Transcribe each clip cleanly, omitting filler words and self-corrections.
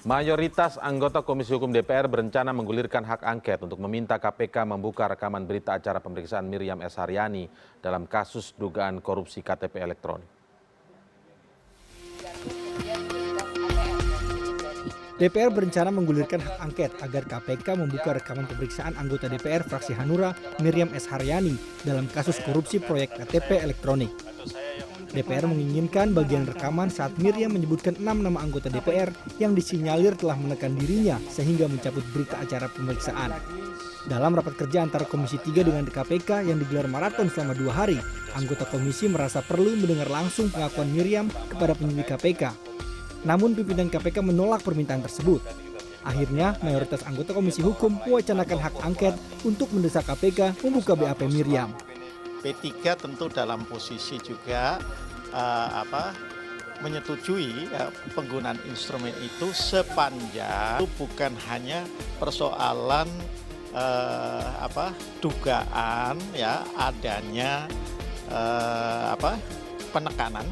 Mayoritas anggota Komisi Hukum DPR berencana menggulirkan hak angket untuk meminta KPK membuka rekaman berita acara pemeriksaan Miriam S. Haryani dalam kasus dugaan korupsi KTP elektronik. DPR berencana menggulirkan hak angket agar KPK membuka rekaman pemeriksaan anggota DPR fraksi Hanura Miriam S. Haryani dalam kasus korupsi proyek KTP elektronik. DPR menginginkan bagian rekaman saat Miriam menyebutkan 6 nama anggota DPR yang disinyalir telah menekan dirinya sehingga mencabut berita acara pemeriksaan. Dalam rapat kerja antara Komisi 3 dengan KPK yang digelar maraton selama 2 hari, anggota komisi merasa perlu mendengar langsung pengakuan Miriam kepada penyidik KPK. Namun pimpinan KPK menolak permintaan tersebut. Akhirnya, mayoritas anggota Komisi Hukum mewacanakan hak angket untuk mendesak KPK membuka BAP Miriam. P3 tentu dalam posisi juga menyetujui penggunaan instrumen itu sepanjang itu bukan hanya persoalan dugaan adanya penekanan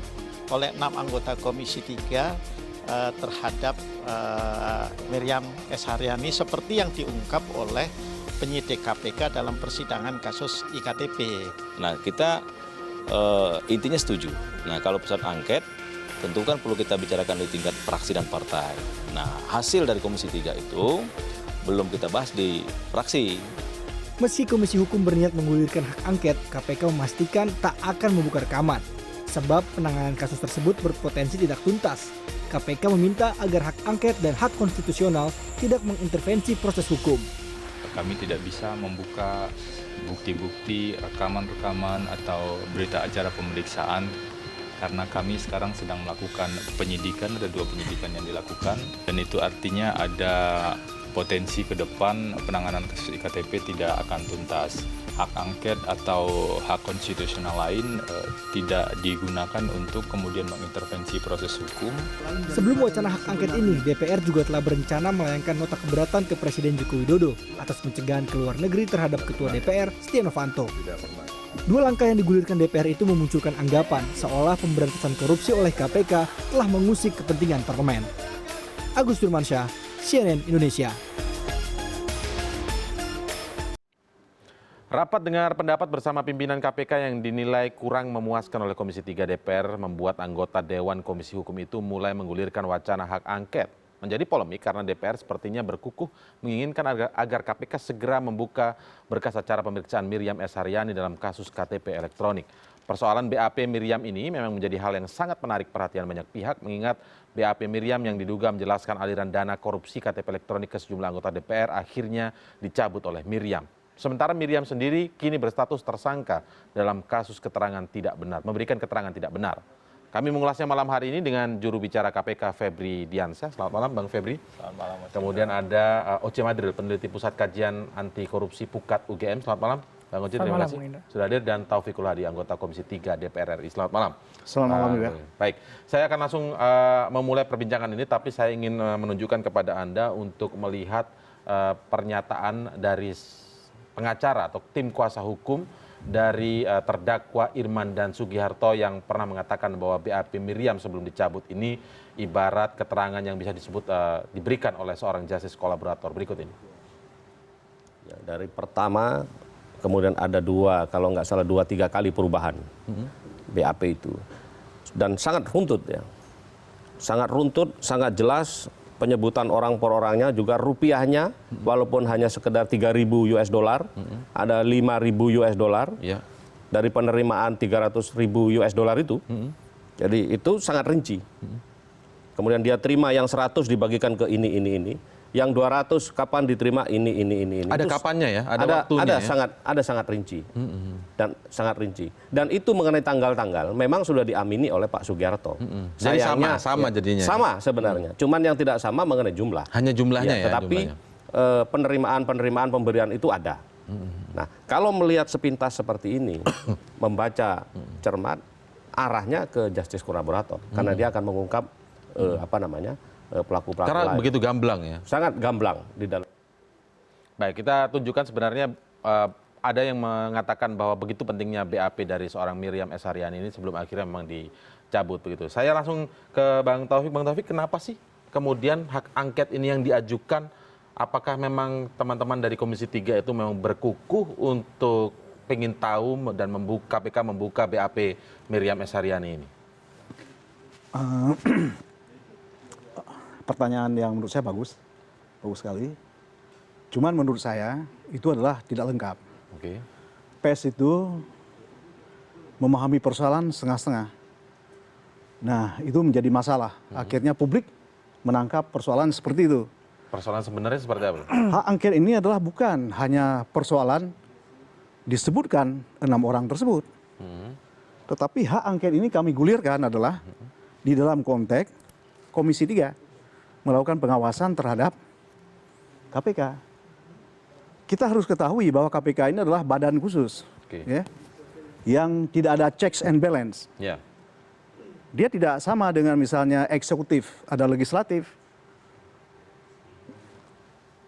oleh 6 anggota Komisi 3 terhadap Miriam S. Haryani seperti yang diungkap oleh penyidik KPK dalam persidangan kasus iktp. Nah, kita intinya setuju. Nah, kalau pusat angket tentu kan perlu kita bicarakan di tingkat fraksi dan partai. Nah, hasil dari Komisi 3 itu belum kita bahas di fraksi. Meski Komisi Hukum berniat menggulirkan hak angket, KPK memastikan tak akan membuka rekaman. Sebab penanganan kasus tersebut berpotensi tidak tuntas. KPK meminta agar hak angket dan hak konstitusional tidak mengintervensi proses hukum. Kami tidak bisa membuka bukti-bukti, rekaman-rekaman atau berita acara pemeriksaan karena kami sekarang sedang melakukan penyidikan, ada 2 penyidikan yang dilakukan dan itu artinya ada potensi ke depan penanganan kasus iktp tidak akan tuntas. Hak angket atau hak konstitusional lain tidak digunakan untuk kemudian mengintervensi proses hukum. Sebelum wacana hak angket ini, DPR juga telah berencana melayangkan nota keberatan ke Presiden Joko Widodo atas pencegahan ke luar negeri terhadap Ketua DPR, Setia Novanto. 2 langkah yang digulirkan DPR itu memunculkan anggapan seolah pemberantasan korupsi oleh KPK telah mengusik kepentingan parlemen. Agus Firmansyah, CNN Indonesia. Rapat dengar pendapat bersama pimpinan KPK yang dinilai kurang memuaskan oleh Komisi 3 DPR membuat anggota Dewan Komisi Hukum itu mulai menggulirkan wacana hak angket. Menjadi polemik karena DPR sepertinya berkukuh menginginkan agar KPK segera membuka berkas acara pemeriksaan Miriam S. Haryani dalam kasus KTP elektronik. Persoalan BAP Miriam ini memang menjadi hal yang sangat menarik perhatian banyak pihak mengingat BAP Miriam yang diduga menjelaskan aliran dana korupsi KTP elektronik ke sejumlah anggota DPR akhirnya dicabut oleh Miriam. Sementara Miriam sendiri kini berstatus tersangka dalam kasus keterangan tidak benar, memberikan keterangan tidak benar. Kami mengulasnya malam hari ini dengan juru bicara KPK Febri Diansyah. Selamat malam Bang Febri. Selamat malam. Kemudian ada Oce Madril, peneliti Pusat Kajian Anti Korupsi Pukat UGM. Selamat malam Bang Oce, terima kasih sudah hadir, dan Taufikul Hadi, anggota Komisi 3 DPR RI. Selamat malam. Selamat malam juga. Baik, saya akan langsung memulai perbincangan ini, tapi saya ingin menunjukkan kepada Anda untuk melihat pernyataan dari pengacara atau tim kuasa hukum dari terdakwa Irman dan Sugiharto yang pernah mengatakan bahwa BAP Miriam sebelum dicabut ini ibarat keterangan yang bisa disebut diberikan oleh seorang justice kolaborator. Berikut ini. Ya, dari pertama, kemudian ada 2, kalau nggak salah 2-3 kali perubahan BAP itu. Dan sangat runtut ya. Sangat runtut, sangat jelas. Penyebutan orang per orangnya juga rupiahnya walaupun hanya sekedar 3.000 US dollar, ada 5.000 US dollar dari penerimaan 300.000 US dollar itu. Jadi itu sangat rinci. Kemudian dia terima yang 100 dibagikan ke ini. Yang 200 kapan diterima ini. Ada itu, kapannya ya? Ada waktunya ya? Ada sangat rinci. Dan sangat rinci. Dan itu mengenai tanggal-tanggal memang sudah diamini oleh Pak Sugiharto. Jadi Sayangnya, sama jadinya. Sama sebenarnya. Cuman yang tidak sama mengenai jumlah. Hanya jumlahnya ya? Tetapi penerimaan pemberian itu ada. Nah, kalau melihat sepintas seperti ini, membaca cermat, arahnya ke justice kolaborator. Karena dia akan mengungkap pelaku-pelaku Karena lain. begitu gamblang ya? Sangat gamblang di dalam. Baik, kita tunjukkan sebenarnya ada yang mengatakan bahwa begitu pentingnya BAP dari seorang Miriam S. Haryani ini sebelum akhirnya memang dicabut begitu. Saya langsung ke Bang Taufik. Bang Taufik, kenapa sih kemudian hak angket ini yang diajukan, apakah memang teman-teman dari Komisi 3 itu memang berkukuh untuk pengen tahu dan KPK membuka BAP Miriam S. Haryani ini? Pertanyaan yang menurut saya bagus sekali. Cuman menurut saya itu adalah tidak lengkap. Oke. PES itu memahami persoalan setengah-setengah. Nah, itu menjadi masalah. Akhirnya publik menangkap persoalan seperti itu. Persoalan sebenarnya seperti apa? Hak angket ini adalah bukan hanya persoalan disebutkan 6 orang tersebut. Tetapi hak angket ini kami gulirkan adalah di dalam konteks Komisi 3 melakukan pengawasan terhadap KPK. Kita harus ketahui bahwa KPK ini adalah badan khusus, ya, yang tidak ada checks and balance. Ya. Dia tidak sama dengan misalnya eksekutif, ada legislatif.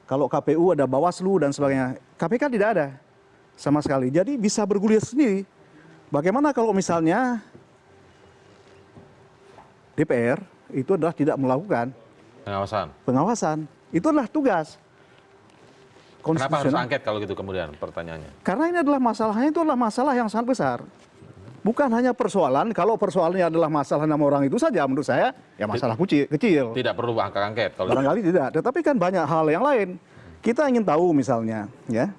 Kalau KPU ada Bawaslu dan sebagainya, KPK tidak ada sama sekali. Jadi bisa bergulir sendiri. Bagaimana kalau misalnya DPR itu adalah tidak melakukan pengawasan. Itu adalah tugas. Kenapa harus angket kalau gitu kemudian pertanyaannya? Karena ini adalah masalahnya, itu adalah masalah yang sangat besar. Bukan hanya persoalan, kalau persoalannya adalah masalah 6 orang itu saja menurut saya, ya masalah kecil. Tidak perlu angket kalau barangkali tidak, tetapi kan banyak hal yang lain. Kita ingin tahu misalnya, ya,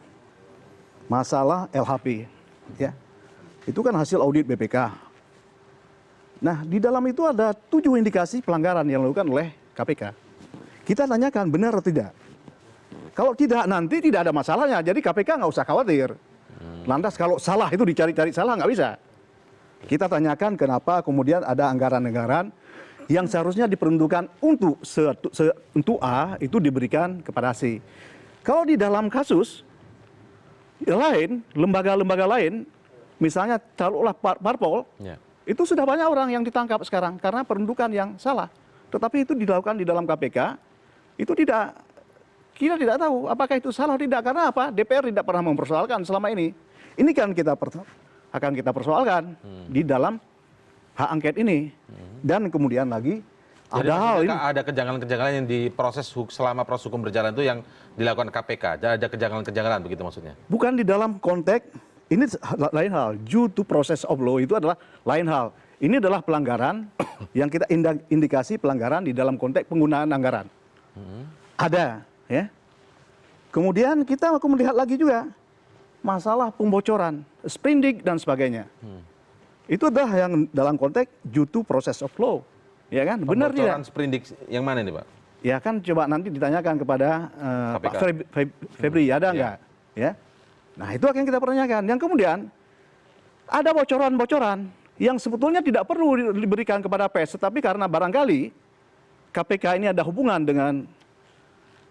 masalah LHP, ya, itu kan hasil audit BPK. Nah, di dalam itu ada 7 indikasi pelanggaran yang dilakukan oleh KPK. Kita tanyakan benar atau tidak. Kalau tidak, nanti tidak ada masalahnya. Jadi KPK nggak usah khawatir. Lantas kalau salah itu dicari-cari salah, nggak bisa. Kita tanyakan kenapa kemudian ada anggaran-anggaran yang seharusnya diperuntukkan untuk A itu diberikan kepada C. Kalau di dalam kasus lain, lembaga-lembaga lain, misalnya taruhlah parpol, itu sudah banyak orang yang ditangkap sekarang karena peruntukan yang salah. Tetapi itu dilakukan di dalam KPK, itu kita tidak tahu apakah itu salah atau tidak. Karena apa? DPR tidak pernah mempersoalkan selama ini. Ini kan akan kita persoalkan di dalam hak angket ini. Dan kemudian lagi jadi ada hal ini. Ada kejanggalan-kejanggalan yang diproses selama proses hukum berjalan itu yang dilakukan KPK. Ada kejanggalan-kejanggalan begitu maksudnya? Bukan di dalam konteks, ini lain hal. Due to process of law itu adalah lain hal. Ini adalah pelanggaran yang kita indikasi pelanggaran di dalam konteks penggunaan anggaran. Ada, ya. Kemudian kita akan melihat lagi juga masalah pembocoran, sprindik dan sebagainya. Itu adalah yang dalam konteks due to process of law, ya kan? Benar tidak? Pembocoran sprindik yang mana nih, Pak? Ya kan coba nanti ditanyakan kepada Pak Febri, ada nggak? Ya. Nah itu akan kita pertanyakan. Yang kemudian ada bocoran-bocoran yang sebetulnya tidak perlu diberikan kepada PES, tetapi karena barangkali KPK ini ada hubungan dengan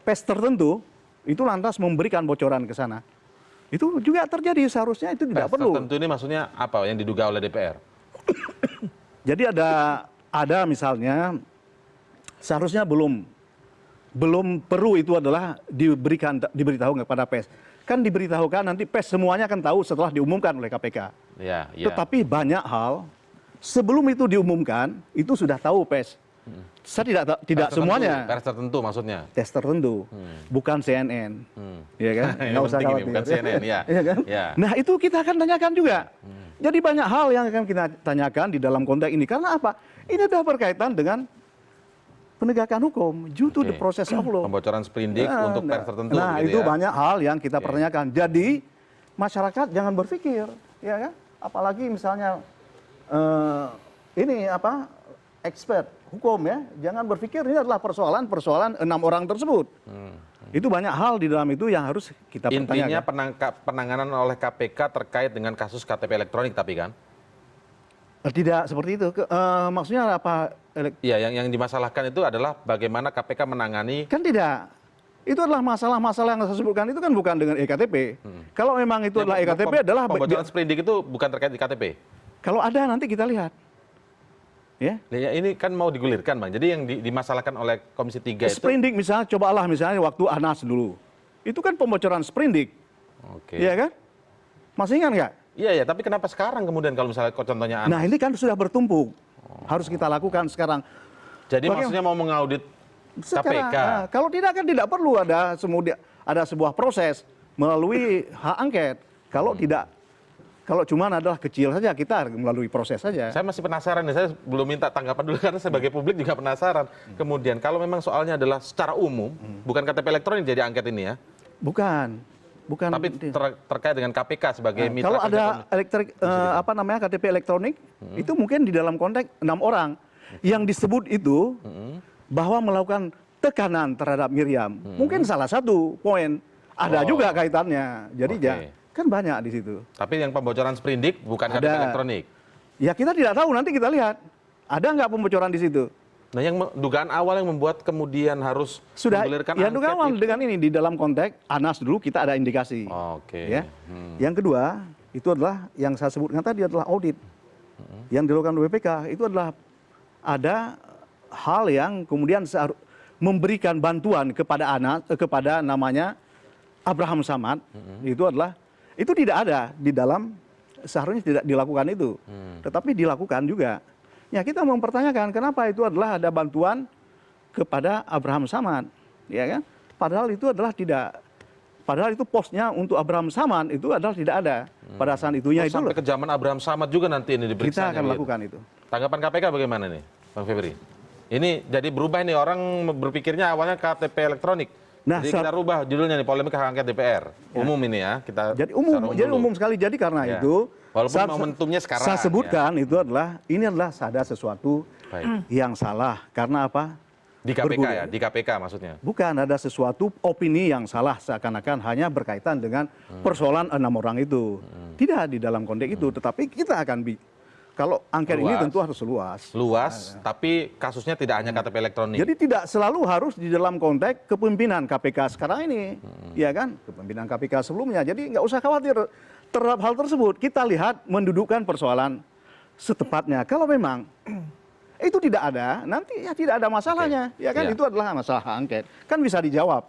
PES tertentu, itu lantas memberikan bocoran ke sana. Itu juga terjadi, seharusnya itu tidak perlu. Tertentu ini maksudnya apa yang diduga oleh DPR? Jadi ada misalnya seharusnya belum perlu itu adalah diberitahu kepada PES. Kan diberitahukan nanti PES semuanya akan tahu setelah diumumkan oleh KPK. Ya. Tetapi banyak hal sebelum itu diumumkan itu sudah tahu PES. Saya tidak semuanya. Pers tertentu maksudnya. Tes tertentu, bukan CNN, ya kan? Nggak usah khawatir. Bukan CNN, ya. Ya kan? Ya. Nah itu kita akan tanyakan juga. Jadi banyak hal yang akan kita tanyakan di dalam konteks ini. Karena apa? Ini adalah berkaitan dengan penegakan hukum, due to the process of law. Pembocoran sprindik untuk pers tertentu. Nah itu banyak hal yang kita pertanyakan. Jadi masyarakat jangan berpikir, ya kan? Apalagi misalnya ini apa? Expert hukum ya, jangan berpikir ini adalah persoalan 6 orang tersebut. Itu banyak hal di dalam itu yang harus kita pertanyakan. Intinya penanganan oleh KPK terkait dengan kasus KTP elektronik tapi kan? Tidak seperti itu. Maksudnya apa? Iya, yang dimasalahkan itu adalah bagaimana KPK menangani. Kan tidak. Itu adalah masalah-masalah yang saya sebutkan itu kan bukan dengan EKTP. Kalau memang itu adalah EKTP adalah pembocoran sprindik itu bukan terkait di KTP. Kalau ada nanti kita lihat. Ya. Ini kan mau digulirkan, Bang. Jadi yang dimasalahkan oleh Komisi 3 itu sprindik misalnya, cobalah misalnya waktu Anas dulu. Itu kan pembocoran sprindik. Oke. Iya kan? Masih ingat nggak? Iya, tapi kenapa sekarang kemudian kalau misalnya contohnya Anas? Nah, ini kan sudah bertumpuk. Harus kita lakukan sekarang. Jadi maksudnya mau mengaudit KPK. Kalau tidak kan tidak perlu ada sebuah proses melalui hak angket. Kalau tidak, kalau cuma adalah kecil saja kita melalui proses saja. Saya masih penasaran nih, saya belum minta tanggapan dulu karena sebagai publik juga penasaran. Kemudian kalau memang soalnya adalah secara umum, bukan KTP elektronik jadi angket ini ya? Bukan. Tapi terkait dengan KPK sebagai mitra kalau kerja ada KTP elektronik, itu mungkin di dalam konteks 6 orang. Yang disebut itu bahwa melakukan tekanan terhadap Miriam. Mungkin salah satu poin. Ada juga kaitannya. Jadi kan banyak di situ. Tapi yang pembocoran sprindik bukan KTP elektronik? Ya kita tidak tahu, nanti kita lihat. Ada nggak pembocoran di situ? Nah, yang dugaan awal yang membuat kemudian harus menggulirkan ya, angket dugaan awal itu. dengan ini di dalam konteks Anas dulu kita ada indikasi. Ya. Yang kedua, itu adalah yang saya sebutkan tadi adalah audit. Yang dilakukan BPK itu adalah ada hal yang kemudian memberikan bantuan kepada Anas, kepada namanya Abraham Samad. Itu tidak ada di dalam, seharusnya tidak dilakukan itu. Tetapi dilakukan juga. Ya kita mempertanyakan kenapa itu adalah ada bantuan kepada Abraham Samad, ya kan? Padahal itu adalah tidak, padahal itu posnya untuk Abraham Samad itu adalah tidak ada pada saat itunya itu. Sampai ke zaman Abraham Samad juga nanti ini diperiksa. Kita akan lakukan itu. Tanggapan KPK bagaimana nih, Bang Febri? Ini jadi berubah nih, orang berpikirnya awalnya KTP elektronik. Nah, jadi kita rubah judulnya nih, polemik hak angket DPR. Umum ini ya, kita jadi umum sekali. Jadi karena itu walaupun momentumnya sekarang saya sebutkan itu adalah ini adalah ada sesuatu yang salah karena apa? Di KPK ya, di KPK maksudnya. Bukan, ada sesuatu opini yang salah seakan-akan hanya berkaitan dengan persoalan 6 orang itu. Tidak di dalam konteks itu, tetapi kita akan kalau angket ini tentu harus luas. Tapi kasusnya tidak hanya KTP elektronik. Jadi tidak selalu harus di dalam konteks kepemimpinan KPK sekarang ini, ya kan? Kepemimpinan KPK sebelumnya. Jadi nggak usah khawatir terhadap hal tersebut. Kita lihat mendudukkan persoalan setepatnya. Kalau memang itu tidak ada, nanti ya tidak ada masalahnya, ya kan? Itu adalah masalah hak angket, kan bisa dijawab.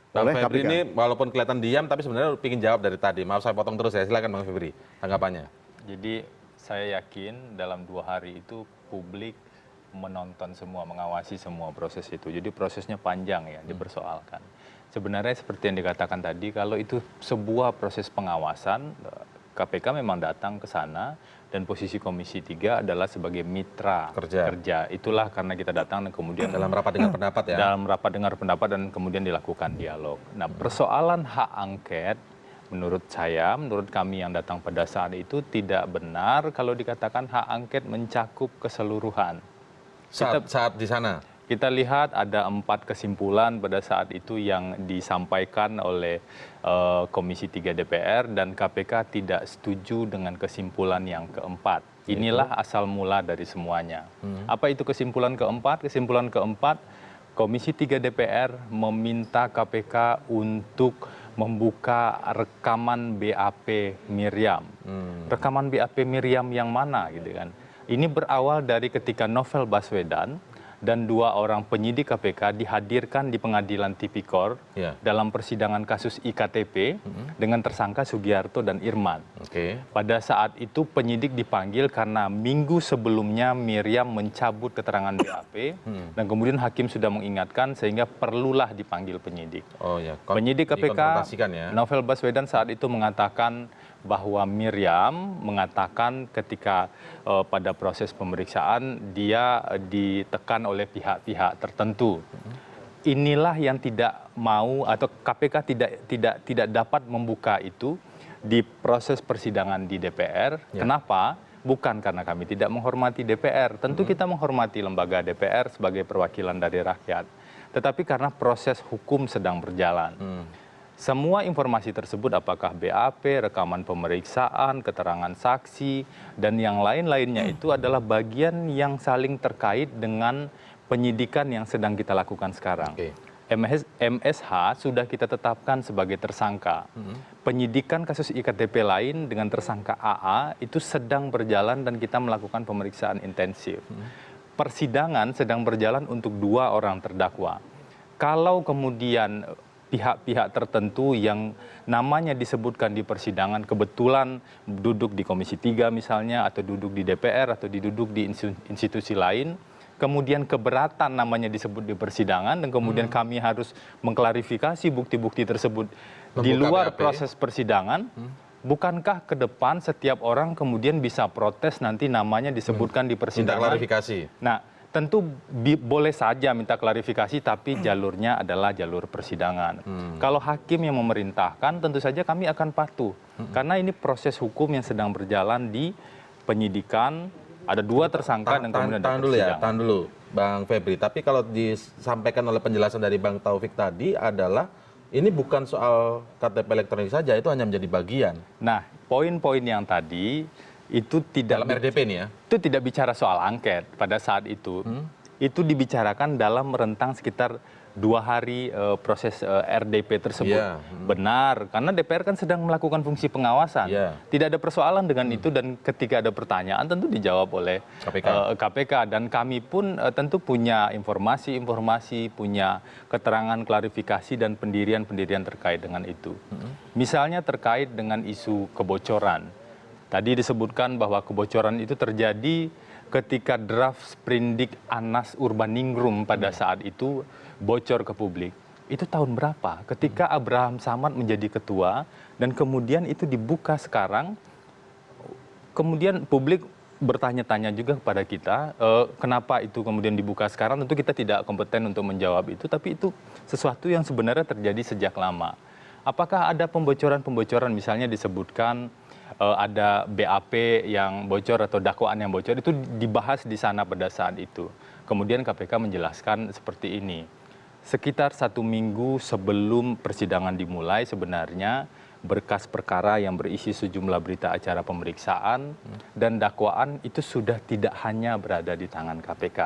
Bang Febri ini walaupun kelihatan diam, tapi sebenarnya ingin jawab dari tadi. Maaf saya potong terus ya. Silakan Bang Febri, tanggapannya. Jadi saya yakin dalam 2 hari itu publik menonton semua, mengawasi semua proses itu. Jadi prosesnya panjang ya, dipersoalkan. Sebenarnya seperti yang dikatakan tadi, kalau itu sebuah proses pengawasan, KPK memang datang ke sana dan posisi Komisi 3 adalah sebagai mitra kerja. Itulah karena kita datang dan kemudian dalam rapat dengar pendapat ya. Dalam rapat dengar pendapat dan kemudian dilakukan dialog. Nah, persoalan hak angket menurut saya, menurut kami yang datang pada saat itu tidak benar kalau dikatakan hak angket mencakup keseluruhan. Saat di sana? Kita lihat ada 4 kesimpulan pada saat itu yang disampaikan oleh Komisi 3 DPR dan KPK tidak setuju dengan kesimpulan yang keempat. Inilah asal mula dari semuanya. Apa itu kesimpulan keempat? Kesimpulan keempat, Komisi 3 DPR meminta KPK untuk membuka rekaman BAP Miriam. Rekaman BAP Miriam yang mana gitu kan. Ini berawal dari ketika Novel Baswedan dan 2 orang penyidik KPK dihadirkan di pengadilan Tipikor dalam persidangan kasus IKTP dengan tersangka Sugiharto dan Irman. Pada saat itu penyidik dipanggil karena minggu sebelumnya Miriam mencabut keterangan BAP dan kemudian hakim sudah mengingatkan sehingga perlulah dipanggil penyidik. Penyidik KPK Novel Baswedan saat itu mengatakan bahwa Miriam mengatakan ketika pada proses pemeriksaan dia ditekan oleh pihak-pihak tertentu. Inilah yang tidak mau atau KPK tidak dapat membuka itu di proses persidangan di DPR. Kenapa? Bukan karena kami tidak menghormati DPR. Tentu kita menghormati lembaga DPR sebagai perwakilan dari rakyat. Tetapi karena proses hukum sedang berjalan. Semua informasi tersebut apakah BAP, rekaman pemeriksaan, keterangan saksi, dan yang lain-lainnya itu adalah bagian yang saling terkait dengan penyidikan yang sedang kita lakukan sekarang. MSH sudah kita tetapkan sebagai tersangka. Penyidikan kasus IKTP lain dengan tersangka AA itu sedang berjalan dan kita melakukan pemeriksaan intensif. Persidangan sedang berjalan untuk 2 orang terdakwa. Kalau kemudian pihak-pihak tertentu yang namanya disebutkan di persidangan kebetulan duduk di Komisi 3 misalnya atau duduk di DPR atau duduk di institusi lain kemudian keberatan namanya disebut di persidangan, dan kemudian kami harus mengklarifikasi bukti-bukti tersebut di Membuka luar BAP. proses persidangan, bukankah ke depan setiap orang kemudian bisa protes nanti namanya disebutkan di Minta persidangan? klarifikasi. Nah, tentu boleh saja minta klarifikasi, tapi jalurnya adalah jalur persidangan. Kalau hakim yang memerintahkan, tentu saja kami akan patuh. Karena ini proses hukum yang sedang berjalan di penyidikan, ada 2 tersangka dan kemudian ada Tahan dulu ya, persidangan. tahan dulu Bang Febri. Tapi kalau disampaikan oleh penjelasan dari Bang Taufik tadi adalah ini bukan soal KTP elektronik saja, itu hanya menjadi bagian Nah, poin-poin yang tadi itu tidak dalam RDP nih ya. itu tidak bicara soal angket pada saat itu. Itu dibicarakan dalam rentang sekitar 2 hari proses RDP tersebut. Iya. Benar, karena DPR kan sedang melakukan fungsi pengawasan. Iya. Tidak ada persoalan dengan itu, dan ketika ada pertanyaan tentu dijawab oleh KPK. Dan kami pun tentu punya informasi, punya keterangan, klarifikasi, dan pendirian-pendirian terkait dengan itu. Misalnya terkait dengan isu kebocoran. Tadi disebutkan bahwa kebocoran itu terjadi ketika draft Sprindik Anas Urbaningrum pada saat itu bocor ke publik. Itu tahun berapa? Ketika Abraham Samad menjadi ketua, dan kemudian itu dibuka sekarang, kemudian publik bertanya-tanya juga kepada kita, kenapa itu kemudian dibuka sekarang? Tentu kita tidak kompeten untuk menjawab itu, tapi itu sesuatu yang sebenarnya terjadi sejak lama. Apakah ada pembocoran-pembocoran, misalnya disebutkan ada BAP yang bocor atau dakwaan yang bocor, itu dibahas di sana pada saat itu. Kemudian KPK menjelaskan seperti ini. Sekitar 1 minggu sebelum persidangan dimulai, sebenarnya berkas perkara yang berisi sejumlah berita acara pemeriksaan dan dakwaan itu sudah tidak hanya berada di tangan KPK.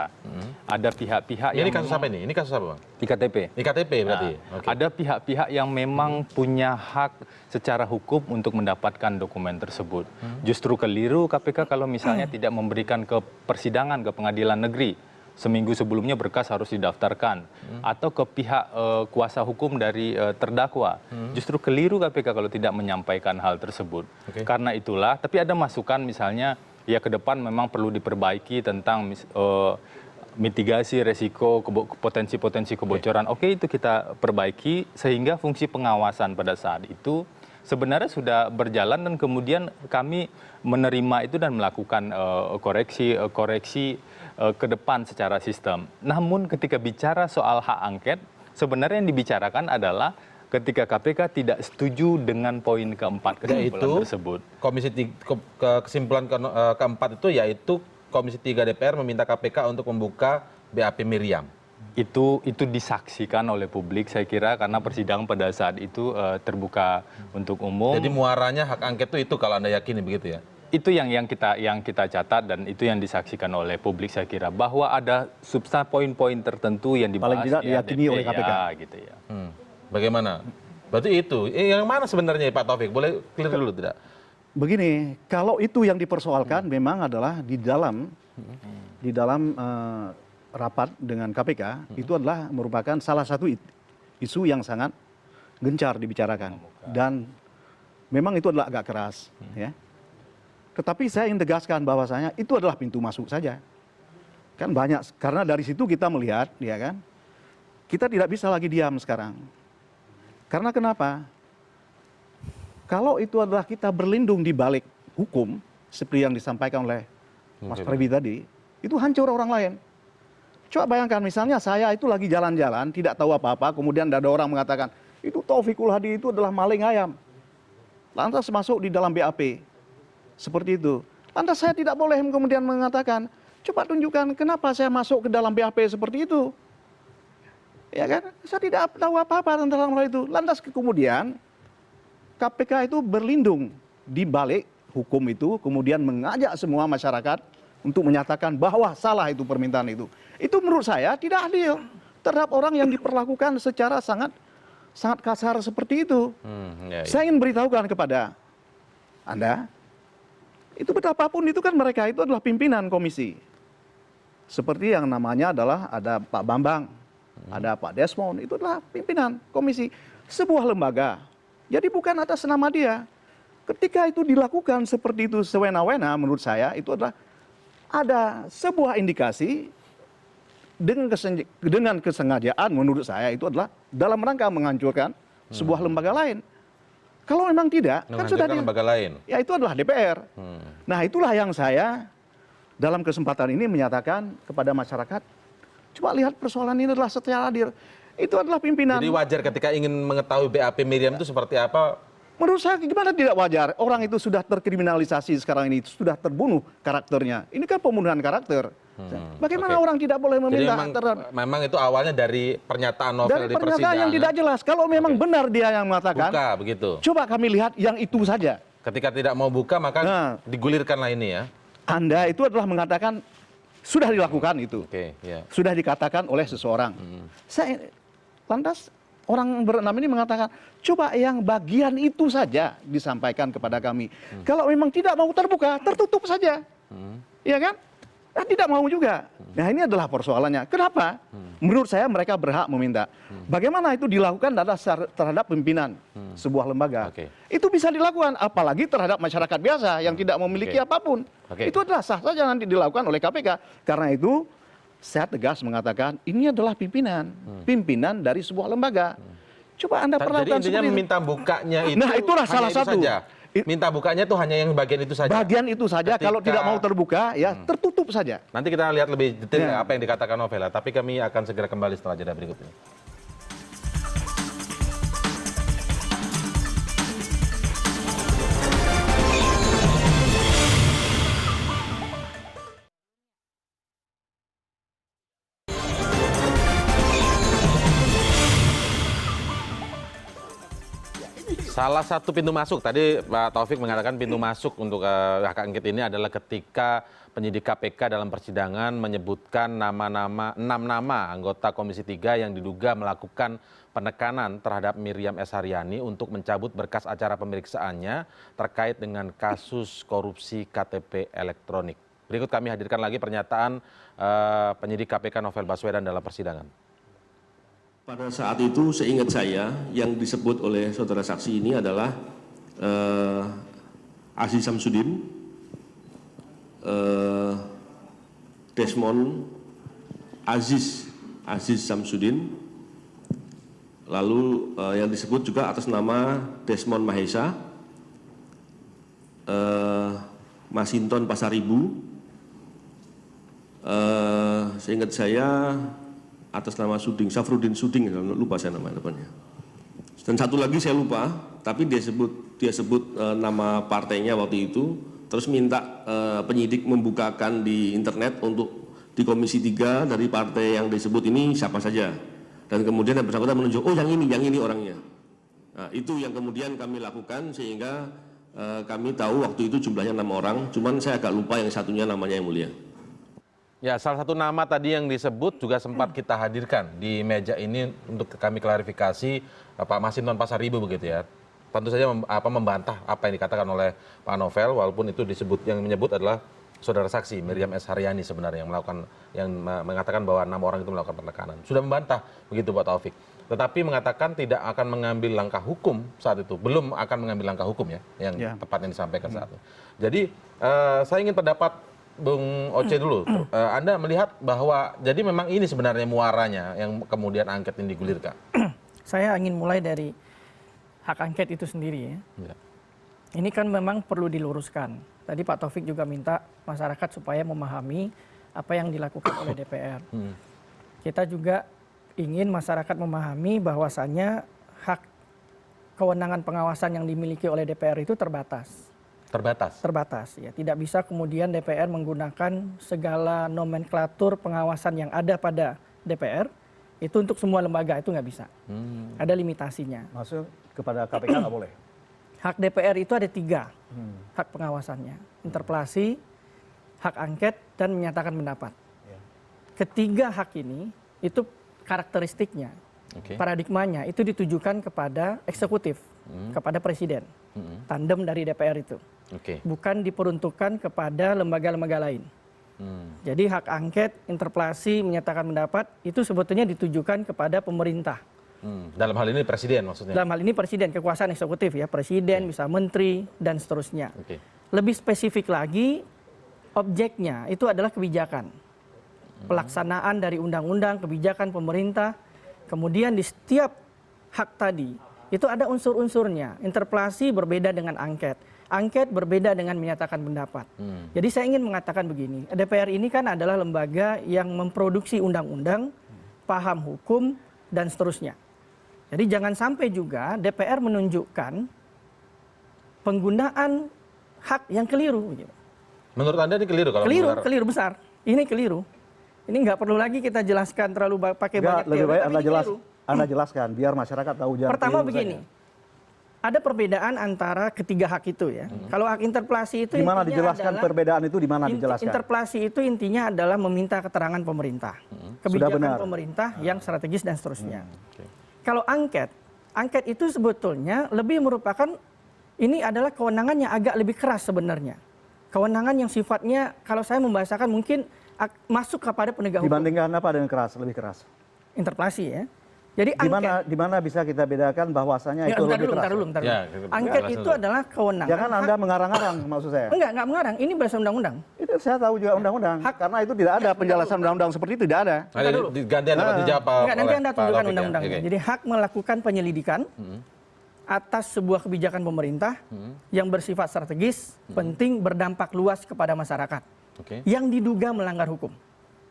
Ada pihak-pihak yang Ini kasus apa ini? Ini kasus apa, Bang? IKTP. IKTP berarti. Nah, ada pihak-pihak yang memang punya hak secara hukum untuk mendapatkan dokumen tersebut. Justru keliru KPK kalau misalnya tidak memberikan ke persidangan, ke pengadilan negeri. Seminggu sebelumnya berkas harus didaftarkan. Atau ke pihak kuasa hukum dari terdakwa. Justru keliru KPK kalau tidak menyampaikan hal tersebut. Karena itulah, tapi ada masukan misalnya, ya ke depan memang perlu diperbaiki tentang mitigasi resiko potensi-potensi kebocoran. Oke, itu kita perbaiki sehingga fungsi pengawasan pada saat itu sebenarnya sudah berjalan, dan kemudian kami menerima itu dan melakukan koreksi ke depan secara sistem. Namun ketika bicara soal hak angket, sebenarnya yang dibicarakan adalah ketika KPK tidak setuju dengan poin keempat kesimpulan tersebut. Kesimpulan keempat itu yaitu Komisi 3 DPR meminta KPK untuk membuka BAP Miriam. Itu disaksikan oleh publik, saya kira, karena persidangan pada saat itu terbuka untuk umum. Jadi muaranya hak angket itu kalau Anda yakini begitu ya? Itu yang kita catat, dan itu yang disaksikan oleh publik, saya kira, bahwa ada poin-poin tertentu yang dibahas paling tidak diyakini oleh KPK. Gitu ya. Bagaimana? Berarti itu yang mana sebenarnya Pak Taufik? Boleh clear dulu tidak? Begini, kalau itu yang dipersoalkan memang adalah di dalam rapat dengan KPK, itu adalah merupakan salah satu isu yang sangat gencar dibicarakan, dan memang itu adalah agak keras, ya. Tetapi saya ingin tegaskan bahwasanya itu adalah pintu masuk saja. Kan banyak, karena dari situ kita melihat, ya kan, kita tidak bisa lagi diam sekarang. Karena kenapa? Kalau itu adalah kita berlindung di balik hukum, seperti yang disampaikan oleh Mas Febri tadi, itu hancur orang lain. Coba bayangkan, misalnya saya itu lagi jalan-jalan, tidak tahu apa-apa, kemudian ada orang mengatakan, itu Taufikul Hadi itu adalah maling ayam. Lantas masuk di dalam BAP. Seperti itu. Lantas saya tidak boleh kemudian mengatakan, coba tunjukkan kenapa saya masuk ke dalam BAP seperti itu. Ya kan? Saya tidak tahu apa-apa tentang hal itu. Lantas kemudian KPK itu berlindung di balik hukum itu, kemudian mengajak semua masyarakat untuk menyatakan bahwa salah itu permintaan itu. Itu menurut saya tidak adil terhadap orang yang diperlakukan secara sangat kasar seperti itu. Saya ingin beritahukan kepada Anda, itu betapapun itu kan mereka itu adalah pimpinan komisi. Seperti yang namanya adalah ada Pak Bambang, ada Pak Desmond, itu adalah pimpinan komisi sebuah lembaga. Jadi bukan atas nama dia. Ketika itu dilakukan seperti itu sewena-wena, menurut saya itu adalah ada sebuah indikasi dengan kesengajaan menurut saya itu adalah dalam rangka menghancurkan sebuah lembaga lain. Kalau memang tidak, kan sudah lembaga lain. Ya itu adalah DPR. Nah itulah yang saya dalam kesempatan ini menyatakan kepada masyarakat, coba lihat persoalan ini adalah secara adil. Itu adalah pimpinan. Jadi wajar ketika ingin mengetahui BAP Miriam itu seperti apa? Menurut saya gimana tidak wajar? Orang itu sudah terkriminalisasi sekarang ini, sudah terbunuh karakternya. Ini kan pembunuhan karakter. Bagaimana orang tidak boleh meminta? Jadi memang itu awalnya dari pernyataan novel dari di pernyataan persidangan. yang tidak jelas. Kalau memang benar dia yang mengatakan, Buka begitu. coba kami lihat yang itu saja. Ketika tidak mau buka maka digulirkanlah ini ya. Anda itu adalah mengatakan sudah dilakukan itu. Oke, ya. Sudah dikatakan oleh seseorang. Lantas orang berenam ini mengatakan, coba yang bagian itu saja disampaikan kepada kami. Kalau memang tidak mau terbuka, tertutup saja. Iya kan? Nah, tidak mau juga. Nah ini adalah persoalannya. Kenapa? Menurut saya mereka berhak meminta. Bagaimana itu dilakukan adalah terhadap pimpinan sebuah lembaga. Itu bisa dilakukan, apalagi terhadap masyarakat biasa yang tidak memiliki apapun. Itu adalah sah saja nanti dilakukan oleh KPK. Karena itu saya tegas mengatakan ini adalah pimpinan dari sebuah lembaga. Coba Anda perlakukan Jadi intinya meminta bukanya itu. Nah itulah salah satu. Minta bukanya itu hanya yang bagian itu saja. Bagian itu saja. Kalau tidak mau terbuka, ya tertutup saja. Nanti kita lihat lebih detail apa yang dikatakan Novela. Tapi kami akan segera kembali setelah jeda berikut ini. Salah satu pintu masuk, tadi Pak Taufik mengatakan pintu masuk untuk hak angket ini adalah ketika penyidik KPK dalam persidangan menyebutkan 6 nama anggota Komisi 3 yang diduga melakukan penekanan terhadap Miriam S. Haryani untuk mencabut berkas acara pemeriksaannya terkait dengan kasus korupsi KTP elektronik. Berikut kami hadirkan lagi pernyataan penyidik KPK Novel Baswedan dalam persidangan. Pada saat itu seingat saya yang disebut oleh saudara saksi ini adalah Aziz Samsudin, Desmond Aziz Samsudin, lalu yang disebut juga atas nama Desmond Mahesa, Masinton Pasaribu, seingat saya atas nama Safrudin Suding, lupa saya nama depannya. Dan satu lagi saya lupa, tapi dia sebut nama partainya waktu itu, terus minta penyidik membukakan di internet untuk di Komisi 3 dari partai yang disebut ini siapa saja. Dan kemudian yang bersangkutan menunjuk, oh yang ini orangnya. Nah, itu yang kemudian kami lakukan sehingga kami tahu waktu itu jumlahnya 6 orang, cuman saya agak lupa yang satunya namanya yang mulia. Ya, salah satu nama tadi yang disebut juga sempat kita hadirkan di meja ini untuk kami klarifikasi Pak Masinton Pasaribu begitu ya. Tentu saja membantah apa yang dikatakan oleh Pak Novel, walaupun itu yang menyebut adalah saudara saksi Miriam S. Haryani sebenarnya yang mengatakan bahwa 6 orang itu melakukan penekanan. Sudah membantah begitu Pak Taufik. Tetapi mengatakan tidak akan mengambil langkah hukum saat itu, belum akan mengambil langkah hukum ya, yang tepatnya disampaikan saat itu. Jadi saya ingin pendapat Bung Oce dulu, Anda melihat bahwa jadi memang ini sebenarnya muaranya yang kemudian angket ini digulirkan. Saya ingin mulai dari hak angket itu sendiri ya. Ini kan memang perlu diluruskan. Tadi Pak Taufik juga minta masyarakat supaya memahami apa yang dilakukan oleh DPR. Kita juga ingin masyarakat memahami bahwasannya hak kewenangan pengawasan yang dimiliki oleh DPR itu terbatas. Terbatas ya. Tidak bisa kemudian DPR menggunakan segala nomenklatur pengawasan yang ada pada DPR itu untuk semua lembaga, itu nggak bisa. Ada limitasinya. Maksud kepada KPK nggak boleh? Hak DPR itu ada 3 hak pengawasannya. Interpelasi, hak angket, dan menyatakan pendapat. Ketiga hak ini itu karakteristiknya, paradigmanya itu ditujukan kepada eksekutif, kepada presiden. Tandem dari DPR itu. Bukan diperuntukkan kepada lembaga-lembaga lain. Jadi hak angket, interpelasi, menyatakan pendapat itu sebetulnya ditujukan kepada pemerintah. Dalam hal ini presiden maksudnya? Dalam hal ini presiden, kekuasaan eksekutif ya. Presiden, bisa menteri, dan seterusnya. Lebih spesifik lagi, objeknya itu adalah kebijakan. pelaksanaan dari undang-undang, kebijakan pemerintah. Kemudian di setiap hak tadi itu ada unsur-unsurnya. Interpelasi berbeda dengan angket. Angket berbeda dengan menyatakan pendapat. Jadi saya ingin mengatakan begini, DPR ini kan adalah lembaga yang memproduksi undang-undang, paham hukum, dan seterusnya. Jadi jangan sampai juga DPR menunjukkan penggunaan hak yang keliru. Menurut Anda ini keliru? Kalau Keliru besar. Ini keliru. Ini nggak perlu lagi kita jelaskan terlalu pakai banyak teori. Lebih baik tapi Anda jelaskan biar masyarakat tahu jalan. Pertama begini, ada perbedaan antara ketiga hak itu ya. Kalau hak interpelasi itu Di mana intinya dijelaskan adalah, perbedaan itu di mana dijelaskan? Interpelasi itu intinya adalah meminta keterangan pemerintah, kebijakan pemerintah yang strategis dan seterusnya. Kalau angket itu sebetulnya lebih merupakan ini adalah kewenangan yang agak lebih keras sebenarnya. Kewenangan yang sifatnya kalau saya membahasakan mungkin masuk kepada penegak hukum. Dibandingkan apa dengan keras, lebih keras? Interpelasi ya. Jadi angket, di mana bisa kita bedakan bahwasanya itu lebih keras? Bentar dulu. Ya, angket itu adalah kewenangan. Jangan Anda mengarang-arang maksud saya. Enggak mengarang. Ini bahasa undang-undang. Itu saya tahu juga undang-undang. Karena itu tidak ada penjelasan undang-undang seperti itu, tidak ada. Gantian dapat dijawab Enggak, nanti Anda Pak tunjukkan Taufik ya. undang-undangnya. Oke. Jadi hak melakukan penyelidikan atas sebuah kebijakan pemerintah yang bersifat strategis, penting, berdampak luas kepada masyarakat. Oke. Yang diduga melanggar hukum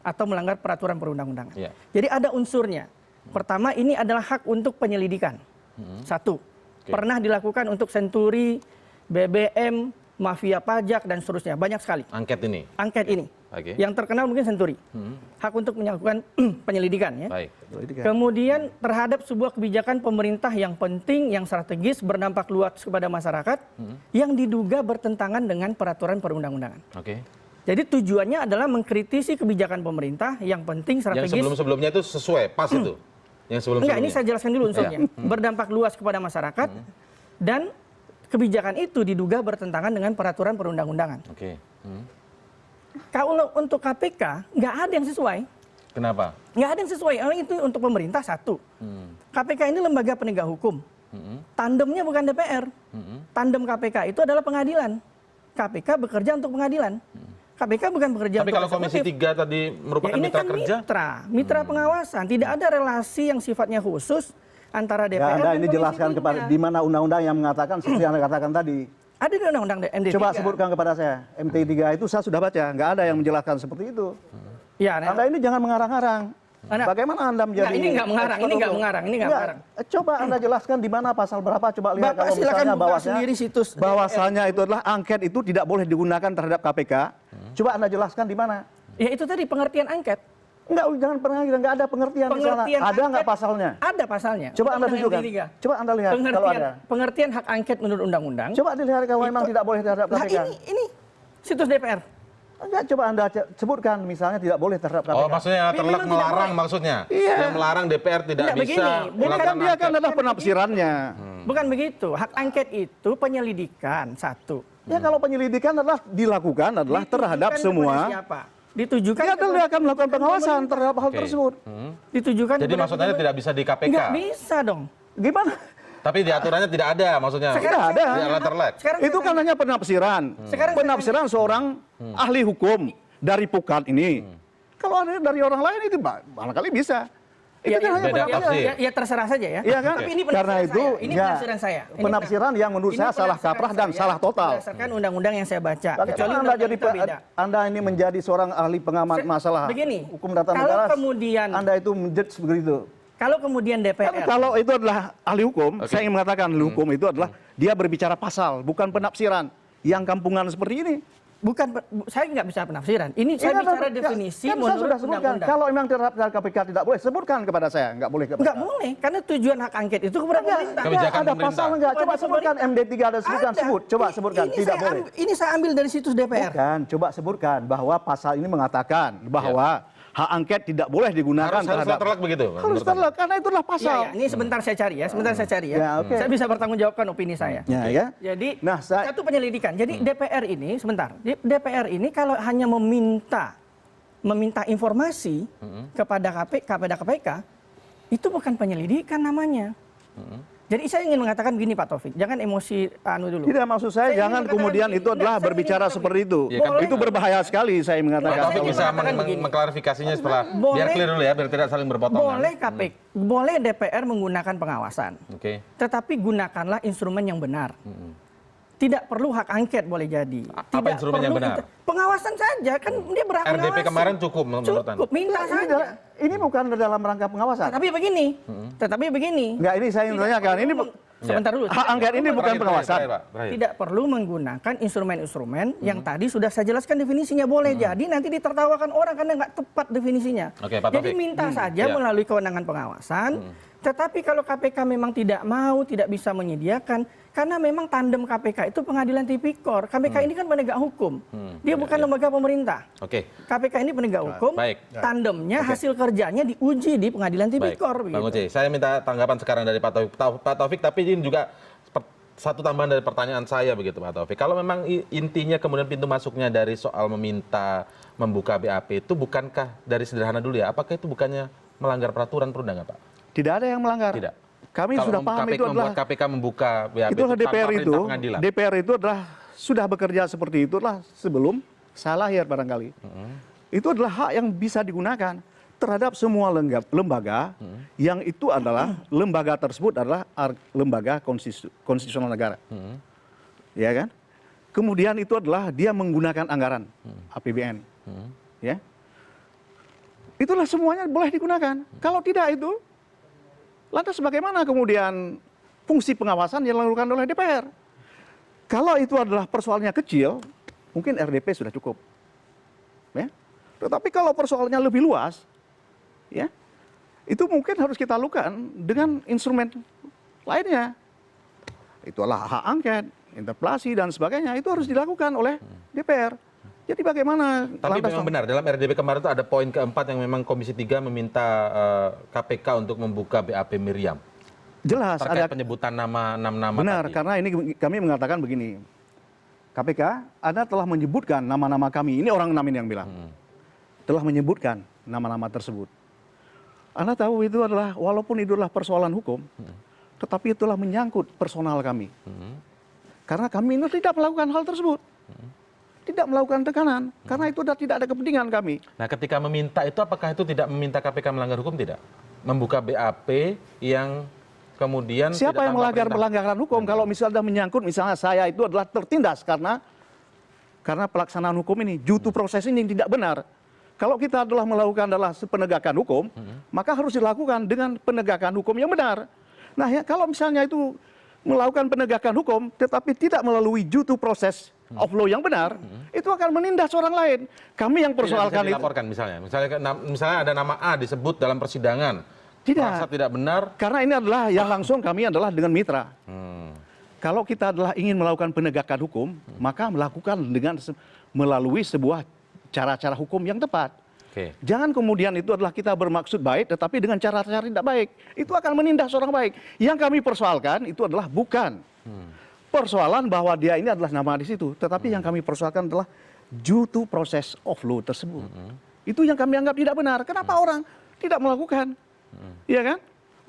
atau melanggar peraturan perundang-undangan. Iya. Jadi ada unsurnya. Pertama, ini adalah hak untuk penyelidikan. Satu, pernah dilakukan untuk Senturi, BBM, mafia pajak, dan seterusnya. Banyak sekali. Angket ini? Angket ini. Oke. Yang terkenal mungkin Senturi. Hak untuk melakukan penyelidikan. Ya. Baik. Kemudian terhadap sebuah kebijakan pemerintah yang penting, yang strategis, berdampak luas kepada masyarakat, yang diduga bertentangan dengan peraturan perundang-undangan. Oke. Jadi tujuannya adalah mengkritisi kebijakan pemerintah yang penting, strategis. Yang sebelum-sebelumnya itu sesuai, pas itu? Yang sebelum-sebelumnya? Enggak, ini saya jelaskan dulu unsurnya. Berdampak luas kepada masyarakat, dan kebijakan itu diduga bertentangan dengan peraturan perundang-undangan. Oke. Kalau untuk KPK, nggak ada yang sesuai. Kenapa? Nggak ada yang sesuai. Itu untuk pemerintah satu. KPK ini lembaga penegak hukum. Tandemnya bukan DPR. Tandem KPK itu adalah pengadilan. KPK bekerja untuk pengadilan. KPK bukan bekerja Tapi untuk kalau Komisi 3 tadi merupakan ini mitra kan kerja? Mitra pengawasan. Tidak ada relasi yang sifatnya khusus antara DPR Ya, Anda dan ini Komisi jelaskan 3. kepada di mana undang-undang yang mengatakan seperti yang Anda katakan tadi. Ada di undang-undang MD3. Coba sebutkan kepada saya. MT3 itu saya sudah baca, nggak ada yang menjelaskan seperti itu. Ya, Anda ini jangan mengarang-arang. Bagaimana Anda menjadi ini nggak mengarang. Coba Anda jelaskan di mana pasal berapa, coba lihat. Bapak kalau silakan misalnya buka sendiri situs bahwasanya itu adalah angket itu tidak boleh digunakan terhadap KPK. Coba Anda jelaskan di mana. Ya itu tadi pengertian angket. Enggak, jangan pernah, nggak ada pengertian di sana. Ada nggak pasalnya? Ada pasalnya. Coba Anda tunjukkan. Coba Anda lihat kalau ada. Pengertian hak angket menurut undang-undang. Coba dilihat kalau memang tidak boleh terhadap KPK. Nah ini situs DPR. Enggak, coba Anda sebutkan misalnya tidak boleh terhadap KPK. Oh, maksudnya terlek melarang maksudnya? Iya. Yang melarang DPR tidak Enggak, bisa begini. melakukan Dia kan adalah penafsirannya. Bukan begitu. Hak angket itu penyelidikan satu. Ya kalau penyelidikan adalah dilakukan adalah terhadap Ditujukan semua. kepada siapa? Ditujukan Dia adalah akan melakukan pengawasan terhadap hal Oke. tersebut. Ditujukan Jadi kepada maksudnya tidak bisa di KPK? Nggak bisa dong. Gimana? Tapi di aturannya tidak ada maksudnya? Tidak ada. Tidak terlek? Sekarang Itu kan hanya penafsiran. Penafsiran seorang ahli hukum dari Pukat ini. Kalau ada dari orang lain itu barangkali bisa. Itu kan hanya beda penafsiran. tafsir. Ya terserah saja ya. Iya kan? Tapi ini Karena penafsiran itu saya. Ini ya, penafsiran saya. Ini penafsiran yang menurut ini saya salah penafsiran kaprah dan saya salah total. Berdasarkan undang-undang yang saya baca. Kecuali Bagaimana Anda undang-undang jadi kita beda. Anda ini menjadi seorang ahli pengamat masalah begini, hukum tata kalau negara. kemudian- Anda itu menjudge begitu. Kalau kemudian DPR Kalau itu adalah ahli hukum, saya ingin mengatakan ahli hukum itu adalah dia berbicara pasal, bukan penafsiran. Yang kampungan seperti ini. saya nggak bisa penafsiran. Ini saya bicara definisi kan saya menurut sudah sebutkan. undang-undang. Kalau memang terhadap KPK tidak boleh, sebutkan kepada saya. Nggak boleh kepada Nggak boleh, karena tujuan hak angket itu kepada pemerintah. Kebijakan ada pemerintah. pasal enggak? Coba Kepada sebutkan pemerintah. MD3 ada sebutkan, Ada. sebut. Coba sebutkan, Ini tidak saya boleh. ini saya ambil dari situs DPR. Bukan, coba sebutkan bahwa pasal ini mengatakan bahwa hak angket tidak boleh digunakan Harus terhadap. terlek begitu? Harus menurut Anda? terlek, karena itulah Ya, pasal. ini sebentar saya cari ya, Ya, oke. Saya bisa bertanggungjawabkan opini saya. Ya, ya. Jadi Nah, satu penyelidikan. Jadi DPR ini sebentar. DPR ini kalau hanya meminta informasi kepada KPK itu bukan penyelidikan namanya. Jadi saya ingin mengatakan begini Pak Taufik, jangan emosi dulu. Tidak, maksud saya Saya jangan ingin kemudian mengatakan itu adalah begini. berbicara Saya ingin seperti itu. Ya, kan Itu berbahaya sekali saya Pak mengatakan. Taufik saya bisa mengatakan begini. mengklarifikasinya setelah biar Boleh- clear dulu ya, biar tidak saling berpotongan. Boleh KPK, boleh DPR menggunakan pengawasan. Oke. Tetapi gunakanlah instrumen yang benar. Tidak perlu hak angket boleh jadi. Apa Tidak instrumen yang perlu benar? pengawasan saja, kan dia berhak RDP mengawasi. kemarin cukup menurut Anda? Cukup, minta Ini saja. adalah- ini bukan dalam rangka pengawasan. Tetapi begini. Enggak, ini saya ingin tanyakan. Ini Sebentar dulu. hak angket ini bukan Terakhir, pengawasan. terakhir, Pak. Terakhir. Tidak perlu menggunakan instrumen-instrumen yang tadi sudah saya jelaskan definisinya. Boleh jadi nanti ditertawakan orang karena nggak tepat definisinya. Oke, Pak Jadi Taufik. minta saja Ya. melalui kewenangan pengawasan. Tetapi kalau KPK memang tidak mau, tidak bisa menyediakan, karena memang tandem KPK itu pengadilan tipikor. KPK ini kan penegak hukum. Dia bukan lembaga pemerintah. Oke. KPK ini penegak hukum. Baik. Tandemnya, hasil kerjanya diuji di pengadilan Baik, tipikor. Bang Uci, saya minta tanggapan sekarang dari Pak Taufik, tapi ini juga satu tambahan dari pertanyaan saya begitu Pak Taufik. Kalau memang intinya kemudian pintu masuknya dari soal meminta membuka BAP itu bukankah dari sederhana dulu ya? Apakah itu bukannya melanggar peraturan perundangan Pak? Tidak ada yang melanggar. Tidak. Kami Kalau sudah paham KPK itu adalah membuat KPK membuka BAP itulah tanpa DPR itu. perintah pengadilan. DPR itu adalah sudah bekerja seperti itulah sebelum saya lahir barangkali. Itu adalah hak yang bisa digunakan terhadap semua lembaga yang itu adalah lembaga tersebut adalah lembaga konstitusional negara. Ya kan? Kemudian itu adalah dia menggunakan anggaran APBN. Ya. Itulah semuanya boleh digunakan. Kalau tidak itu, lantas bagaimana kemudian fungsi pengawasan yang dilakukan oleh DPR? Kalau itu adalah persoalannya kecil, mungkin RDP sudah cukup. Ya. Tetapi kalau persoalannya lebih luas, ya, itu mungkin harus kita lakukan dengan instrumen lainnya. Itulah hak angket, interpelasi dan sebagainya, itu harus dilakukan oleh DPR. Jadi bagaimana? Tapi memang benar, dalam RDP kemarin itu ada poin keempat yang memang Komisi 3 meminta KPK untuk membuka BAP Miriam. Jelas Terkait ada penyebutan enam nama benar, tadi. karena ini kami mengatakan begini. KPK, Anda telah menyebutkan nama-nama kami. Ini orang 6 ini yang bilang. Telah menyebutkan nama-nama tersebut. Anda tahu itu adalah, walaupun itu adalah persoalan hukum, tetapi itulah menyangkut personal kami. Karena kami ini tidak melakukan hal tersebut. Tidak melakukan tekanan, karena itu sudah tidak ada kepentingan kami. Nah, ketika meminta itu apakah itu tidak meminta KPK melanggar hukum tidak? Membuka BAP yang kemudian Siapa tidak yang tanpa melanggar perintah? pelanggaran hukum? Kalau misalnya menyangkut, misalnya saya itu adalah tertindas karena pelaksanaan hukum ini, jutu proses ini tidak benar. Kalau kita adalah melakukan adalah penegakan hukum, maka harus dilakukan dengan penegakan hukum yang benar. Nah, ya, kalau misalnya itu melakukan penegakan hukum, tetapi tidak melalui jutu proses of law yang benar, itu akan menindas orang lain. Kami yang Tidak persoalkan bisa itu. dilaporkan misalnya ada nama A disebut dalam persidangan. Tidak. Merasa tidak benar. Karena ini adalah yang langsung kami adalah dengan mitra. Kalau kita adalah ingin melakukan penegakan hukum, maka melakukan dengan melalui sebuah cara-cara hukum yang tepat. Oke. Jangan kemudian itu adalah kita bermaksud baik, tetapi dengan cara-cara tidak baik. Itu akan menindas orang baik. Yang kami persoalkan itu adalah bukan persoalan bahwa dia ini adalah nama di situ, tetapi yang kami persoalkan adalah jutu proses of law tersebut. Itu yang kami anggap tidak benar. Kenapa orang tidak melakukan? Iya kan?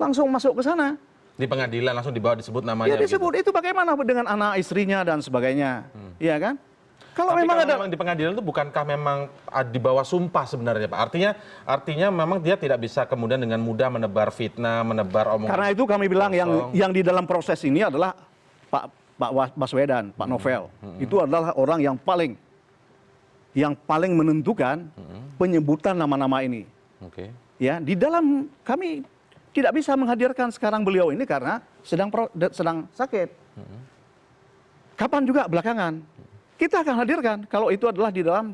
Langsung masuk ke sana. Di pengadilan langsung dibawa disebut namanya. Ya disebut itu bagaimana dengan anak istrinya dan sebagainya. Iya kan? Kalau Tapi memang kalau ada memang di pengadilan itu bukankah memang di bawah sumpah sebenarnya Pak? Artinya memang dia tidak bisa kemudian dengan mudah menebar fitnah, menebar omongan. karena itu kami bilang kosong. yang di dalam proses ini adalah Pak Baswedan, Pak Novel. Itu adalah orang yang paling menentukan penyebutan nama-nama ini. Oke. Ya, di dalam kami tidak bisa menghadirkan sekarang beliau ini karena sedang sakit. Kapan juga belakangan. Kita akan hadirkan kalau itu adalah di dalam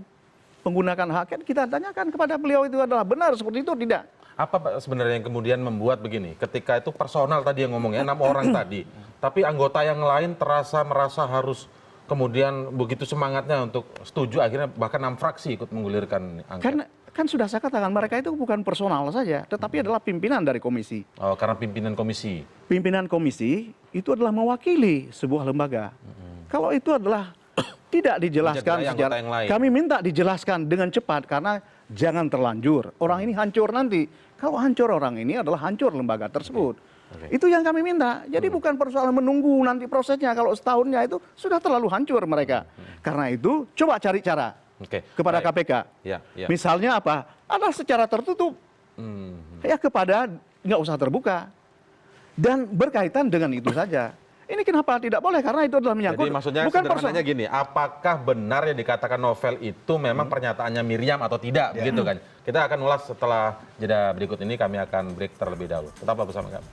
penggunaan hak angket, kita tanyakan kepada beliau itu adalah benar seperti itu tidak. Apa Pak, sebenarnya yang kemudian membuat begini? Ketika itu personal tadi yang ngomongnya 6 orang tadi, tapi anggota yang lain merasa harus kemudian begitu semangatnya untuk setuju, akhirnya bahkan 6 fraksi ikut menggulirkan angket. Kan sudah saya katakan mereka itu bukan personal saja, tetapi adalah pimpinan dari komisi. Oh, karena pimpinan komisi. Pimpinan komisi itu adalah mewakili sebuah lembaga. Kalau itu adalah tidak dijelaskan Menjadi anggota yang lain. kami minta dijelaskan dengan cepat karena jangan terlanjur. Orang ini hancur nanti. Kalau hancur orang ini adalah hancur lembaga tersebut. Itu yang kami minta. Jadi bukan persoalan menunggu nanti prosesnya. Kalau setahunnya itu sudah terlalu hancur mereka. Karena itu coba cari cara kepada KPK. Misalnya apa? Ada secara tertutup. Ya kepada nggak usah terbuka. Dan berkaitan dengan itu saja. Ini kenapa tidak boleh? Karena itu adalah menyangkut. Jadi maksudnya sederhananya gini, apakah benar yang dikatakan novel itu memang pernyataannya Miriam atau tidak, begitu kan? Kita akan ulas setelah jeda berikut ini, kami akan break terlebih dahulu. Tetaplah bersama kami.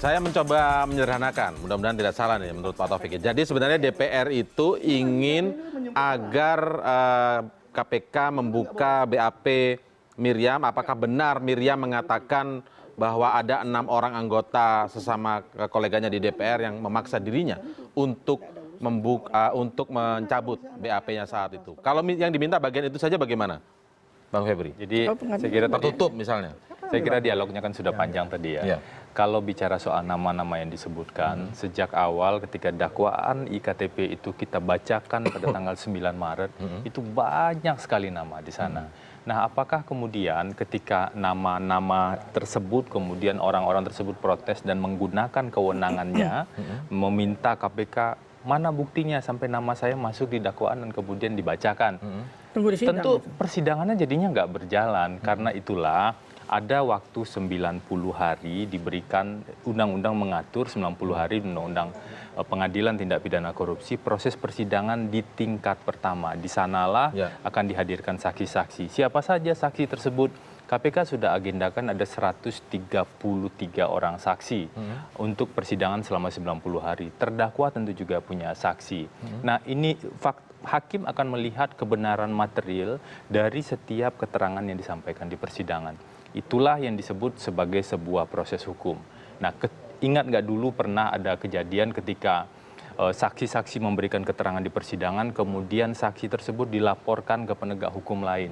Saya mencoba menyederhanakan, mudah-mudahan tidak salah nih menurut Pak Taufik. Jadi sebenarnya DPR itu ingin agar KPK membuka BAP Miriam. Apakah benar Miriam mengatakan bahwa ada 6 orang anggota sesama koleganya di DPR yang memaksa dirinya untuk mencabut BAP-nya saat itu? Kalau yang diminta bagian itu saja bagaimana, Bang Febri? Jadi saya kira tertutup misalnya. Saya kira dialognya kan sudah panjang tadi ya. Kalau bicara soal nama-nama yang disebutkan, sejak awal ketika dakwaan IKTP itu kita bacakan pada tanggal 9 Maret, itu banyak sekali nama di sana. Nah, apakah kemudian ketika nama-nama tersebut, kemudian orang-orang tersebut protes dan menggunakan kewenangannya, meminta KPK, mana buktinya sampai nama saya masuk di dakwaan dan kemudian dibacakan? Tunggu di sidang. Tentu persidangannya jadinya nggak berjalan, karena itulah ada waktu 90 hari diberikan, undang-undang mengatur 90 hari undang-undang pengadilan tindak pidana korupsi, proses persidangan di tingkat pertama. Di sanalah akan dihadirkan saksi-saksi. Siapa saja saksi tersebut? KPK sudah agendakan ada 133 orang saksi untuk persidangan selama 90 hari. Terdakwa tentu juga punya saksi. Nah, ini hakim akan melihat kebenaran material dari setiap keterangan yang disampaikan di persidangan. Itulah yang disebut sebagai sebuah proses hukum. Nah, ingat nggak dulu pernah ada kejadian ketika saksi-saksi memberikan keterangan di persidangan, kemudian saksi tersebut dilaporkan ke penegak hukum lain.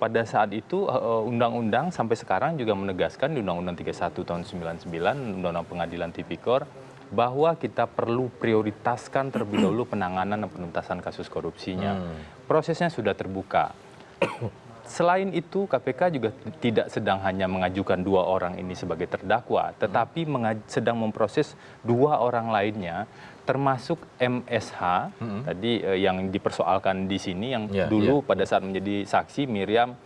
Pada saat itu undang-undang sampai sekarang juga menegaskan di Undang-Undang 31 tahun 99, Undang-Undang Pengadilan Tipikor, bahwa kita perlu prioritaskan terlebih dahulu penanganan dan penuntasan kasus korupsinya. Prosesnya sudah terbuka. Selain itu, KPK juga tidak sedang hanya mengajukan 2 orang ini sebagai terdakwa, tetapi sedang memproses 2 orang lainnya, termasuk MSH, tadi yang dipersoalkan di sini, yang dulu pada saat menjadi saksi, Miriam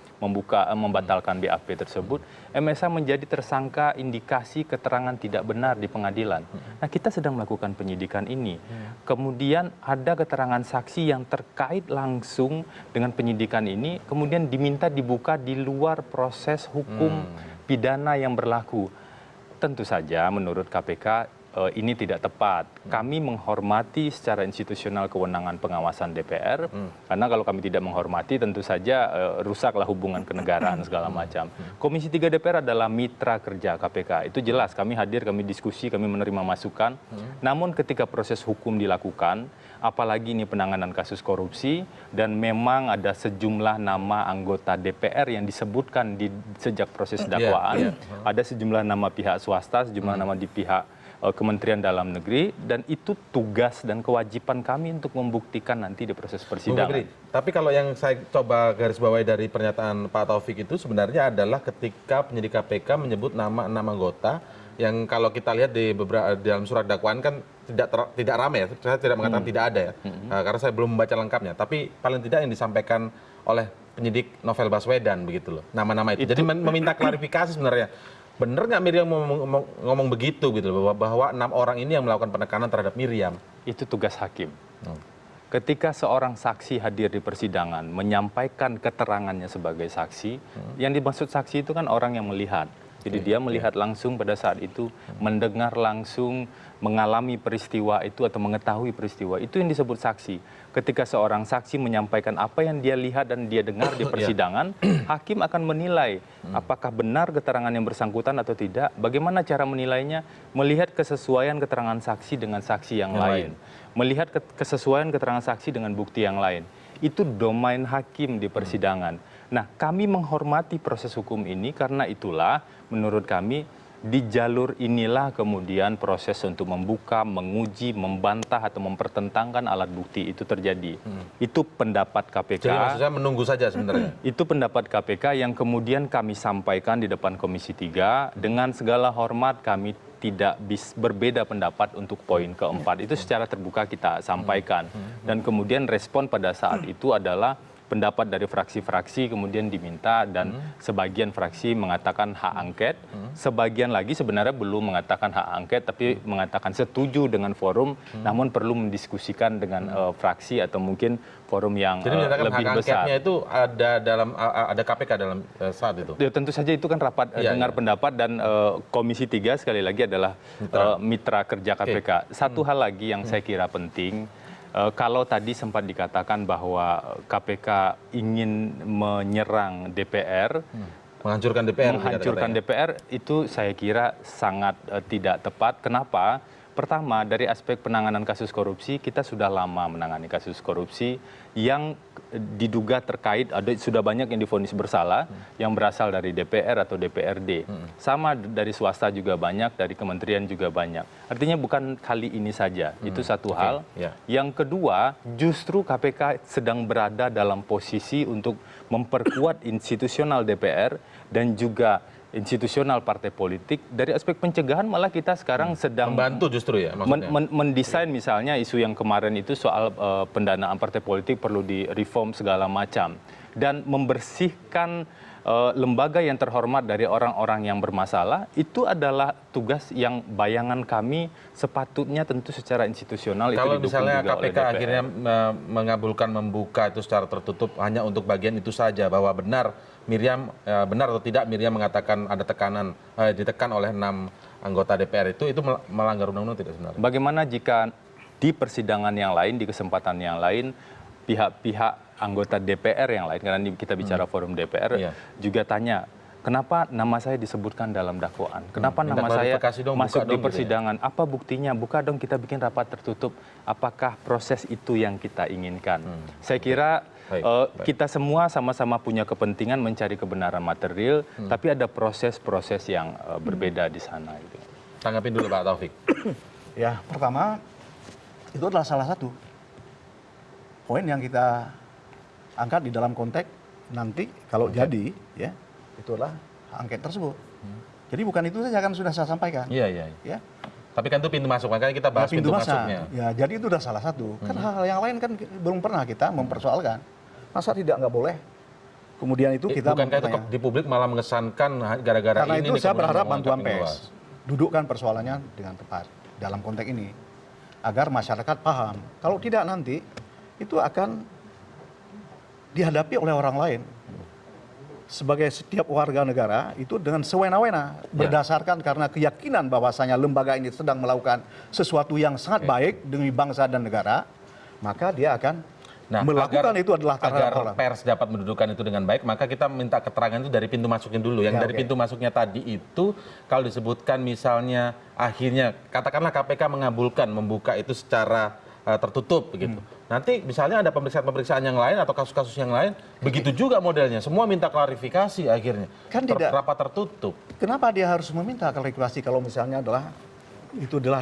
membatalkan BAP tersebut. MSH menjadi tersangka indikasi keterangan tidak benar di pengadilan. Nah, kita sedang melakukan penyidikan ini. Kemudian ada keterangan saksi yang terkait langsung dengan penyidikan ini, kemudian diminta dibuka di luar proses hukum pidana yang berlaku. Tentu saja menurut KPK ini tidak tepat. Kami menghormati secara institusional kewenangan pengawasan DPR, karena kalau kami tidak menghormati tentu saja rusaklah hubungan kenegaraan segala macam. Komisi 3 DPR adalah mitra kerja KPK. Itu jelas, kami hadir, kami diskusi, kami menerima masukan. Namun ketika proses hukum dilakukan, apalagi ini penanganan kasus korupsi, dan memang ada sejumlah nama anggota DPR yang disebutkan sejak proses dakwaan, ada sejumlah nama pihak swasta, sejumlah nama di pihak Kementerian Dalam Negeri, dan itu tugas dan kewajiban kami untuk membuktikan nanti di proses persidangan. Tapi kalau yang saya coba garis bawahi dari pernyataan Pak Taufik itu sebenarnya adalah ketika penyidik KPK menyebut nama 6 anggota yang kalau kita lihat di dalam surat dakwaan kan tidak ramai ya. Saya tidak mengatakan tidak ada ya, karena saya belum membaca lengkapnya. Tapi paling tidak yang disampaikan oleh penyidik Novel Baswedan begitu loh, nama-nama itu. Jadi meminta klarifikasi sebenarnya. Benar nggak Miriam ngomong begitu gitu loh, bahwa 6 orang ini yang melakukan penekanan terhadap Miriam? Itu tugas hakim. Ketika seorang saksi hadir di persidangan, menyampaikan keterangannya sebagai saksi, yang dimaksud saksi itu kan orang yang melihat. Jadi dia melihat langsung pada saat itu, mendengar langsung, mengalami peristiwa itu atau mengetahui peristiwa. Itu yang disebut saksi. Ketika seorang saksi menyampaikan apa yang dia lihat dan dia dengar di persidangan, hakim akan menilai apakah benar keterangan yang bersangkutan atau tidak. Bagaimana cara menilainya? Melihat kesesuaian keterangan saksi dengan saksi yang lain. Melihat kesesuaian keterangan saksi dengan bukti yang lain. Itu domain hakim di persidangan. Nah, kami menghormati proses hukum ini karena itulah menurut kami di jalur inilah kemudian proses untuk membuka, menguji, membantah atau mempertentangkan alat bukti itu terjadi. Itu pendapat KPK. Jadi maksudnya menunggu saja sebenarnya. Itu pendapat KPK yang kemudian kami sampaikan di depan Komisi 3 dengan segala hormat kami tidak berbeda pendapat untuk poin keempat. Itu secara terbuka kita sampaikan. Dan kemudian respon pada saat itu adalah pendapat dari fraksi-fraksi kemudian diminta dan sebagian fraksi mengatakan hak angket, sebagian lagi sebenarnya belum mengatakan hak angket tapi mengatakan setuju dengan forum, namun perlu mendiskusikan dengan fraksi atau mungkin forum yang lebih hak besar. angketnya itu ada KPK dalam saat itu. Ya, tentu saja itu kan rapat dengar pendapat dan Komisi 3 sekali lagi adalah mitra kerja KPK. Satu hal lagi yang saya kira penting. Kalau tadi sempat dikatakan bahwa KPK ingin menyerang DPR, menghancurkan DPR, itu saya kira sangat tidak tepat. Kenapa? Pertama, dari aspek penanganan kasus korupsi, kita sudah lama menangani kasus korupsi yang diduga terkait, sudah banyak yang divonis bersalah, yang berasal dari DPR atau DPRD. Sama dari swasta juga banyak, dari kementerian juga banyak. Artinya bukan kali ini saja, itu satu hal. Yang kedua, justru KPK sedang berada dalam posisi untuk memperkuat institusional DPR dan juga institusional partai politik. Dari aspek pencegahan malah kita sekarang sedang membantu justru ya maksudnya. Mendesain misalnya isu yang kemarin itu soal pendanaan partai politik perlu di-reform segala macam dan membersihkan lembaga yang terhormat dari orang-orang yang bermasalah. Itu adalah tugas yang bayangan kami sepatutnya tentu secara institusional. Kalau itu misalnya juga KPK akhirnya mengabulkan membuka itu secara tertutup hanya untuk bagian itu saja, bahwa benar atau tidak Miriam mengatakan ada tekanan, ditekan oleh 6 anggota DPR itu melanggar undang-undang tidak sebenarnya? Bagaimana jika di persidangan yang lain, di kesempatan yang lain, pihak-pihak anggota DPR yang lain, karena kita bicara forum DPR, juga tanya, kenapa nama saya disebutkan dalam dakwaan? Kenapa nama saya masuk di persidangan? Gitu ya? Apa buktinya? Buka dong, kita bikin rapat tertutup. Apakah proses itu yang kita inginkan? Saya kira kita semua sama-sama punya kepentingan mencari kebenaran material, tapi ada proses-proses yang berbeda di sana. Gitu. Tanggapin dulu Pak Taufik. Ya, pertama, itu adalah salah satu poin yang kita angkat di dalam konteks nanti kalau jadi, ya, itu adalah angket tersebut. Jadi bukan itu saja kan sudah saya sampaikan. Iya. Ya. Tapi kan itu pintu masuk, makanya kita bahas pintu masuknya. Ya, jadi itu sudah salah satu. Kan hal-hal yang lain kan belum pernah kita mempersoalkan. Masa nggak boleh? Kemudian itu kita bukankah itu di publik malah mengesankan gara-gara karena ini? Karena itu saya berharap bantuan pers dudukkan persoalannya dengan tepat dalam konteks ini agar masyarakat paham. Kalau tidak nanti itu akan dihadapi oleh orang lain. Sebagai setiap warga negara itu dengan sewena-wena berdasarkan karena keyakinan bahwasanya lembaga ini sedang melakukan sesuatu yang sangat baik demi bangsa dan negara, maka dia akan melakukan itu adalah agar pers dapat mendudukan itu dengan baik, maka kita minta keterangan itu dari pintu masuknya dulu. Yang dari pintu masuknya tadi itu kalau disebutkan misalnya akhirnya katakanlah KPK mengabulkan membuka itu secara tertutup begitu. Nanti misalnya ada pemeriksaan-pemeriksaan yang lain atau kasus-kasus yang lain, begitu juga modelnya. Semua minta klarifikasi akhirnya. Kan tidak rapat tertutup. Kenapa dia harus meminta klarifikasi kalau misalnya adalah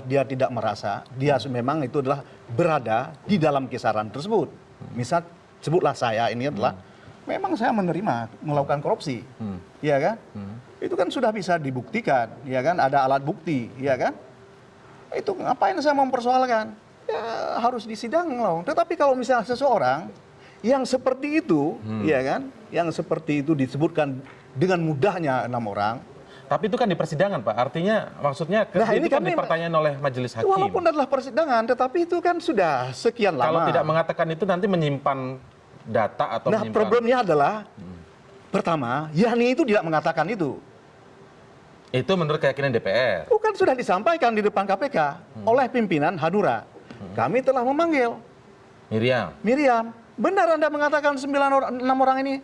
dia tidak merasa dia memang itu adalah berada di dalam kisaran tersebut. Misal sebutlah saya ini adalah memang saya melakukan korupsi. Iya kan? Itu kan sudah bisa dibuktikan, ya kan? Ada alat bukti, ya kan? Itu ngapain saya mempersoalkan? Ya harus disidang loh. Tetapi kalau misalnya seseorang yang seperti itu, ya kan? Yang seperti itu disebutkan dengan mudahnya 6 orang. Tapi itu kan di persidangan, Pak. Artinya maksudnya itu kan dipertanyakan oleh majelis hakim. Walaupun adalah persidangan, tetapi itu kan sudah sekian lama. Kalau tidak mengatakan itu nanti menyimpan data atau menyimpan... problemnya adalah pertama, Yani itu tidak mengatakan itu. Itu menurut keyakinan DPR. Bukan sudah disampaikan di depan KPK oleh pimpinan Hanura. Kami telah memanggil Miriam. Benar Anda mengatakan 6 orang ini?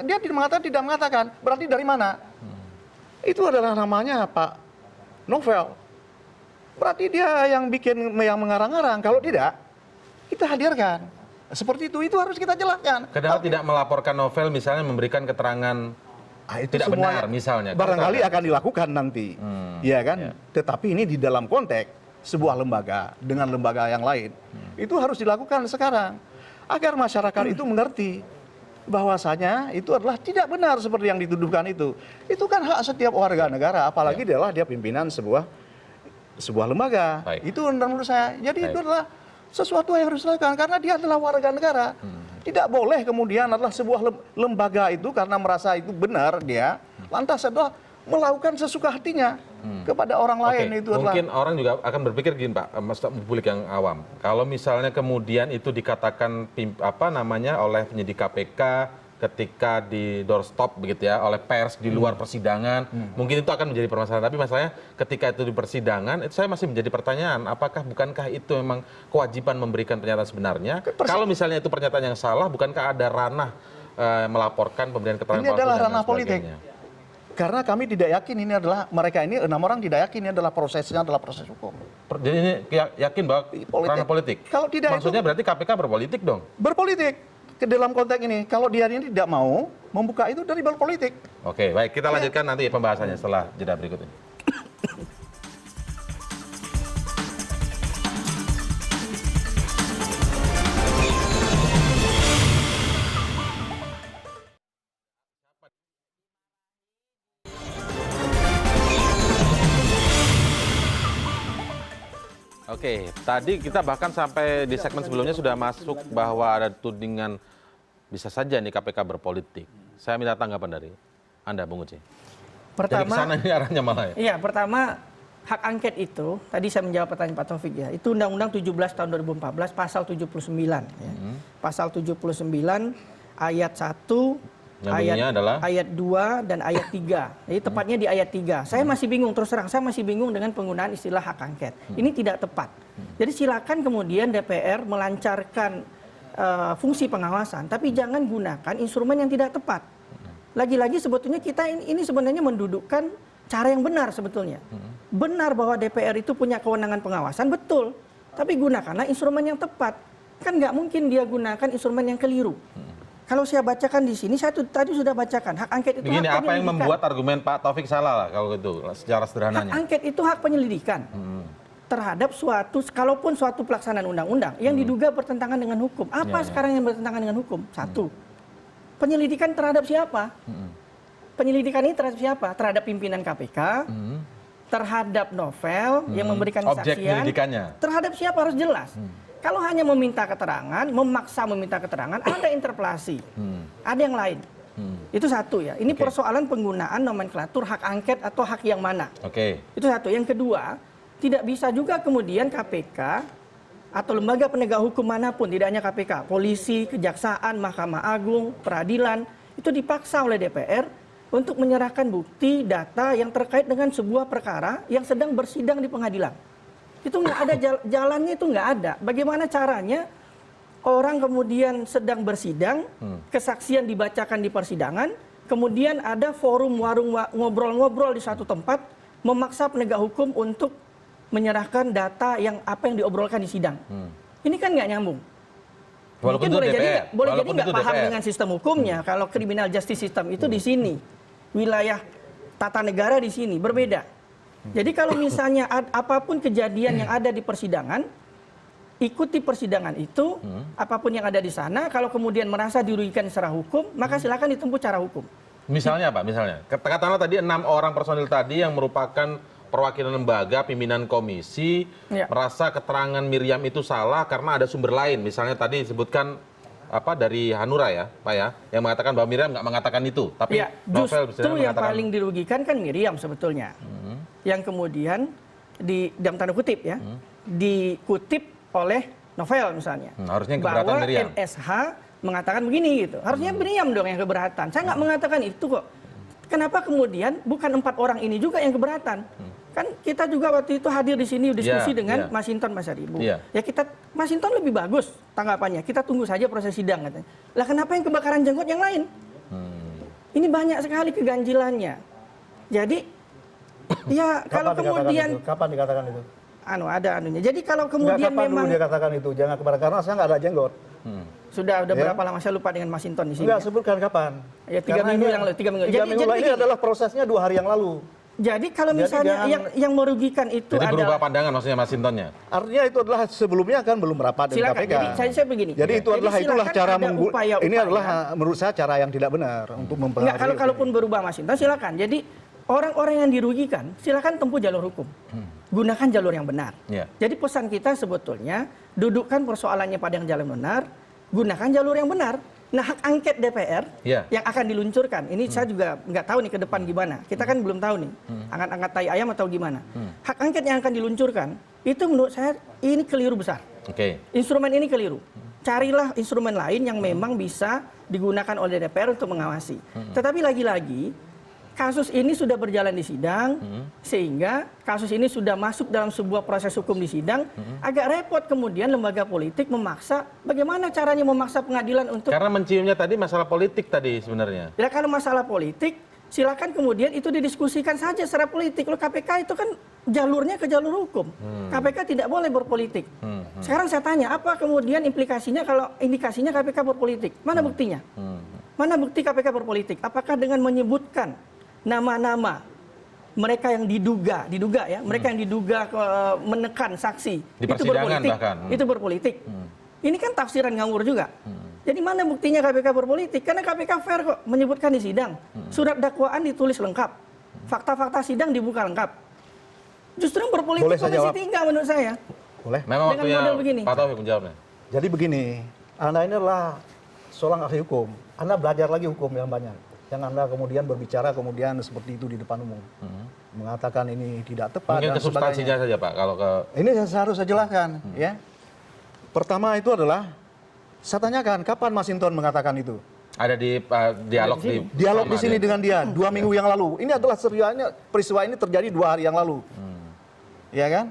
Dia tidak mengatakan. Berarti dari mana? Itu adalah namanya Pak Novel. Berarti dia yang mengarang-arang. Kalau tidak, kita hadirkan. Seperti itu harus kita jelaskan. Kenapa tidak melaporkan novel misalnya memberikan keterangan Itu tidak semua benar misalnya? barangkali akan dilakukan nanti, ya kan? Tetapi ini di dalam konteks sebuah lembaga dengan lembaga yang lain, itu harus dilakukan sekarang agar masyarakat itu mengerti bahwasanya itu adalah tidak benar seperti yang dituduhkan itu. Itu kan hak setiap warga negara, apalagi dia pimpinan sebuah lembaga. Baik. Itu menurut saya. Jadi itu adalah sesuatu yang harus dilakukan karena dia adalah warga negara. Tidak boleh kemudian adalah sebuah lembaga itu karena merasa itu benar dia lantas adalah melakukan sesuka hatinya kepada orang lain. Itu adalah mungkin orang juga akan berpikir gini Pak, Mas publik yang awam. Kalau misalnya kemudian itu dikatakan oleh penyidik KPK ketika di doorstop begitu ya oleh pers di luar persidangan, mungkin itu akan menjadi permasalahan. Tapi masalahnya ketika itu di persidangan, itu saya masih menjadi pertanyaan, bukankah itu memang kewajiban memberikan pernyataan sebenarnya? Kalau misalnya itu pernyataan yang salah, bukankah ada ranah melaporkan pemberian keterangan palsu? Ini adalah dan lain ranah politik. sebagainya? Karena kami tidak yakin mereka ini 6 orang tidak yakin ini adalah prosesnya adalah proses hukum. Jadi ini yakin bahwa ranah politik? Kalau tidak maksudnya berarti KPK berpolitik dong? Berpolitik. Ke dalam konteks ini, kalau dia ini tidak mau membuka itu dari berpolitik. Oke, baik, kita lanjutkan nanti pembahasannya setelah jeda berikut ini. Oke, tadi kita bahkan sampai di segmen sebelumnya sudah masuk bahwa ada tudingan bisa saja nih KPK berpolitik. Saya minta tanggapan dari Anda, Bung Uci. Jadi kesana ini arahnya malah ya? Iya, pertama hak angket itu, tadi saya menjawab pertanyaan Pak Taufik ya, itu Undang-Undang 17 tahun 2014, pasal 79. Ya. Pasal 79, ayat 1, ayat 2 dan ayat 3. Jadi tepatnya di ayat 3. Saya masih bingung, terus terang saya masih bingung dengan penggunaan istilah hak angket. Ini tidak tepat. Jadi silakan kemudian DPR melancarkan fungsi pengawasan, tapi jangan gunakan instrumen yang tidak tepat. Lagi-lagi sebetulnya kita ini sebenarnya mendudukkan cara yang benar sebetulnya. Benar bahwa DPR itu punya kewenangan pengawasan, betul. Tapi gunakanlah instrumen yang tepat. Kan nggak mungkin dia gunakan instrumen yang keliru. Kalau saya bacakan di sini, saya tadi sudah bacakan hak angket itu. Begini, apa yang membuat argumen Pak Taufik salah lah kalau gitu, secara sederhananya? Hak angket itu hak penyelidikan terhadap kalaupun suatu pelaksanaan undang-undang yang diduga bertentangan dengan hukum. Apa sekarang yang bertentangan dengan hukum? Satu, penyelidikan terhadap siapa? Penyelidikan ini terhadap siapa? Terhadap pimpinan KPK, terhadap novel yang memberikan objek kesaksian. penyelidikannya. Terhadap siapa harus jelas. Kalau hanya meminta keterangan, memaksa meminta keterangan, ada interpelasi, ada yang lain. Itu satu ya. Ini persoalan penggunaan nomenklatur hak angket atau hak yang mana. Itu satu. Yang kedua, tidak bisa juga kemudian KPK atau lembaga penegak hukum manapun, tidak hanya KPK, polisi, kejaksaan, Mahkamah Agung, peradilan, itu dipaksa oleh DPR untuk menyerahkan bukti, data yang terkait dengan sebuah perkara yang sedang bersidang di pengadilan. Itu nggak ada jalannya, itu nggak ada. Bagaimana caranya orang kemudian sedang bersidang, kesaksian dibacakan di persidangan, kemudian ada forum warung ngobrol-ngobrol di satu tempat, memaksa penegak hukum untuk menyerahkan data yang apa yang diobrolkan di sidang. Ini kan nggak nyambung. Mungkin boleh jadi nggak paham dengan sistem hukumnya. Kalau criminal justice system itu di sini, wilayah tata negara di sini berbeda. Jadi kalau misalnya apapun kejadian yang ada di persidangan, ikuti persidangan itu, apapun yang ada di sana, kalau kemudian merasa dirugikan secara hukum, maka silakan ditempuh cara hukum. Misalnya apa? Misalnya, katakanlah tadi 6 orang personil tadi yang merupakan perwakilan lembaga, pimpinan komisi, merasa keterangan Miriam itu salah karena ada sumber lain. Misalnya tadi disebutkan dari Hanura ya, Pak ya, yang mengatakan bahwa Miriam nggak mengatakan itu, tapi novel justru yang paling dirugikan kan Miriam sebetulnya. Yang kemudian dalam tanda kutip ya, dikutip oleh novel misalnya. Harusnya keberatan bahwa Miriam. NSH mengatakan begini gitu. Harusnya Miriam dong yang keberatan. Saya nggak mengatakan itu kok. Kenapa kemudian bukan 4 orang ini juga yang keberatan? Kan kita juga waktu itu hadir di sini diskusi dengan Mas Hinton Pasaribu. Ya Mas Hinton lebih bagus tanggapannya. Kita tunggu saja proses sidang katanya. Lah kenapa yang kebakaran jenggot yang lain? Ini banyak sekali keganjilannya. Jadi ya kalau kemudian Kapan dikatakan itu? ada anunya. Jadi kalau kemudian kapan memang dulu dia katakan itu? Jangan kebakaran karena saya nggak ada jenggot. Sudah berapa lama, saya lupa dengan Mas Hinton di sini. Enggak sebutkan kapan. Ya 3 minggu yang lalu, 3 minggu. 3 minggu lalu ini begini. adalah prosesnya 2 hari yang lalu. Jadi kalau misalnya yang merugikan itu Jadi berubah adalah, pandangan maksudnya Mas Hintonnya? Artinya itu adalah sebelumnya kan belum rapat dengan silakan. KPK. Jadi saya begini. Jadi itu adalah itulah silakan cara ada upaya-upaya. ini adalah menurut saya cara yang tidak benar untuk mempengaruhi. Enggak, kalaupun berubah Mas Hinton silakan. Jadi orang-orang yang dirugikan silakan tempuh jalur hukum. Gunakan jalur yang benar. Ya. Jadi pesan kita sebetulnya dudukkan persoalannya pada yang jalan benar, gunakan jalur yang benar. Nah, hak angket DPR yang akan diluncurkan, ini saya juga nggak tahu nih ke depan gimana. Kita kan belum tahu nih, angkat-angkat tai ayam atau gimana. Hak angket yang akan diluncurkan, itu menurut saya ini keliru besar. Instrumen ini keliru. Carilah instrumen lain yang memang bisa digunakan oleh DPR untuk mengawasi. Tetapi lagi-lagi, kasus ini sudah berjalan di sidang, sehingga kasus ini sudah masuk dalam sebuah proses hukum di sidang, agak repot kemudian lembaga politik memaksa, bagaimana caranya memaksa pengadilan untuk... Karena menciumnya tadi masalah politik tadi sebenarnya. Ya kalau masalah politik, silakan kemudian itu didiskusikan saja secara politik. Loh, KPK itu kan jalurnya ke jalur hukum. KPK tidak boleh berpolitik. Sekarang saya tanya, apa kemudian implikasinya kalau indikasinya KPK berpolitik? Mana buktinya? Mana bukti KPK berpolitik? Apakah dengan menyebutkan nama-nama mereka yang diduga ya, mereka yang diduga menekan saksi Di itu berpolitik, bahkan. itu berpolitik. Ini kan tafsiran ngawur juga. Jadi mana buktinya KPK berpolitik? Karena KPK fair kok menyebutkan di sidang. Surat dakwaan ditulis lengkap, fakta-fakta sidang dibuka lengkap. Justru yang berpolitik Komisi 3 menurut saya. Boleh. Memang Dengan waktunya model begini. Pak Taufik menjawabnya. Jadi begini, Anda ini adalah seorang ahli hukum. Anda belajar lagi hukum yang banyak. Yang Anda kemudian berbicara kemudian seperti itu di depan umum. Mengatakan ini tidak tepat Mungkin dan ke substansinya saja Pak, kalau ke... Ini saya harus saya jelaskan, ya. Pertama itu adalah, saya tanyakan, kapan Mas Hinton mengatakan itu? Ada di dialog di... Dialog di sini dengan dia, 2 minggu yang lalu. Ini adalah seriusnya, peristiwa ini terjadi 2 hari yang lalu. Ya kan?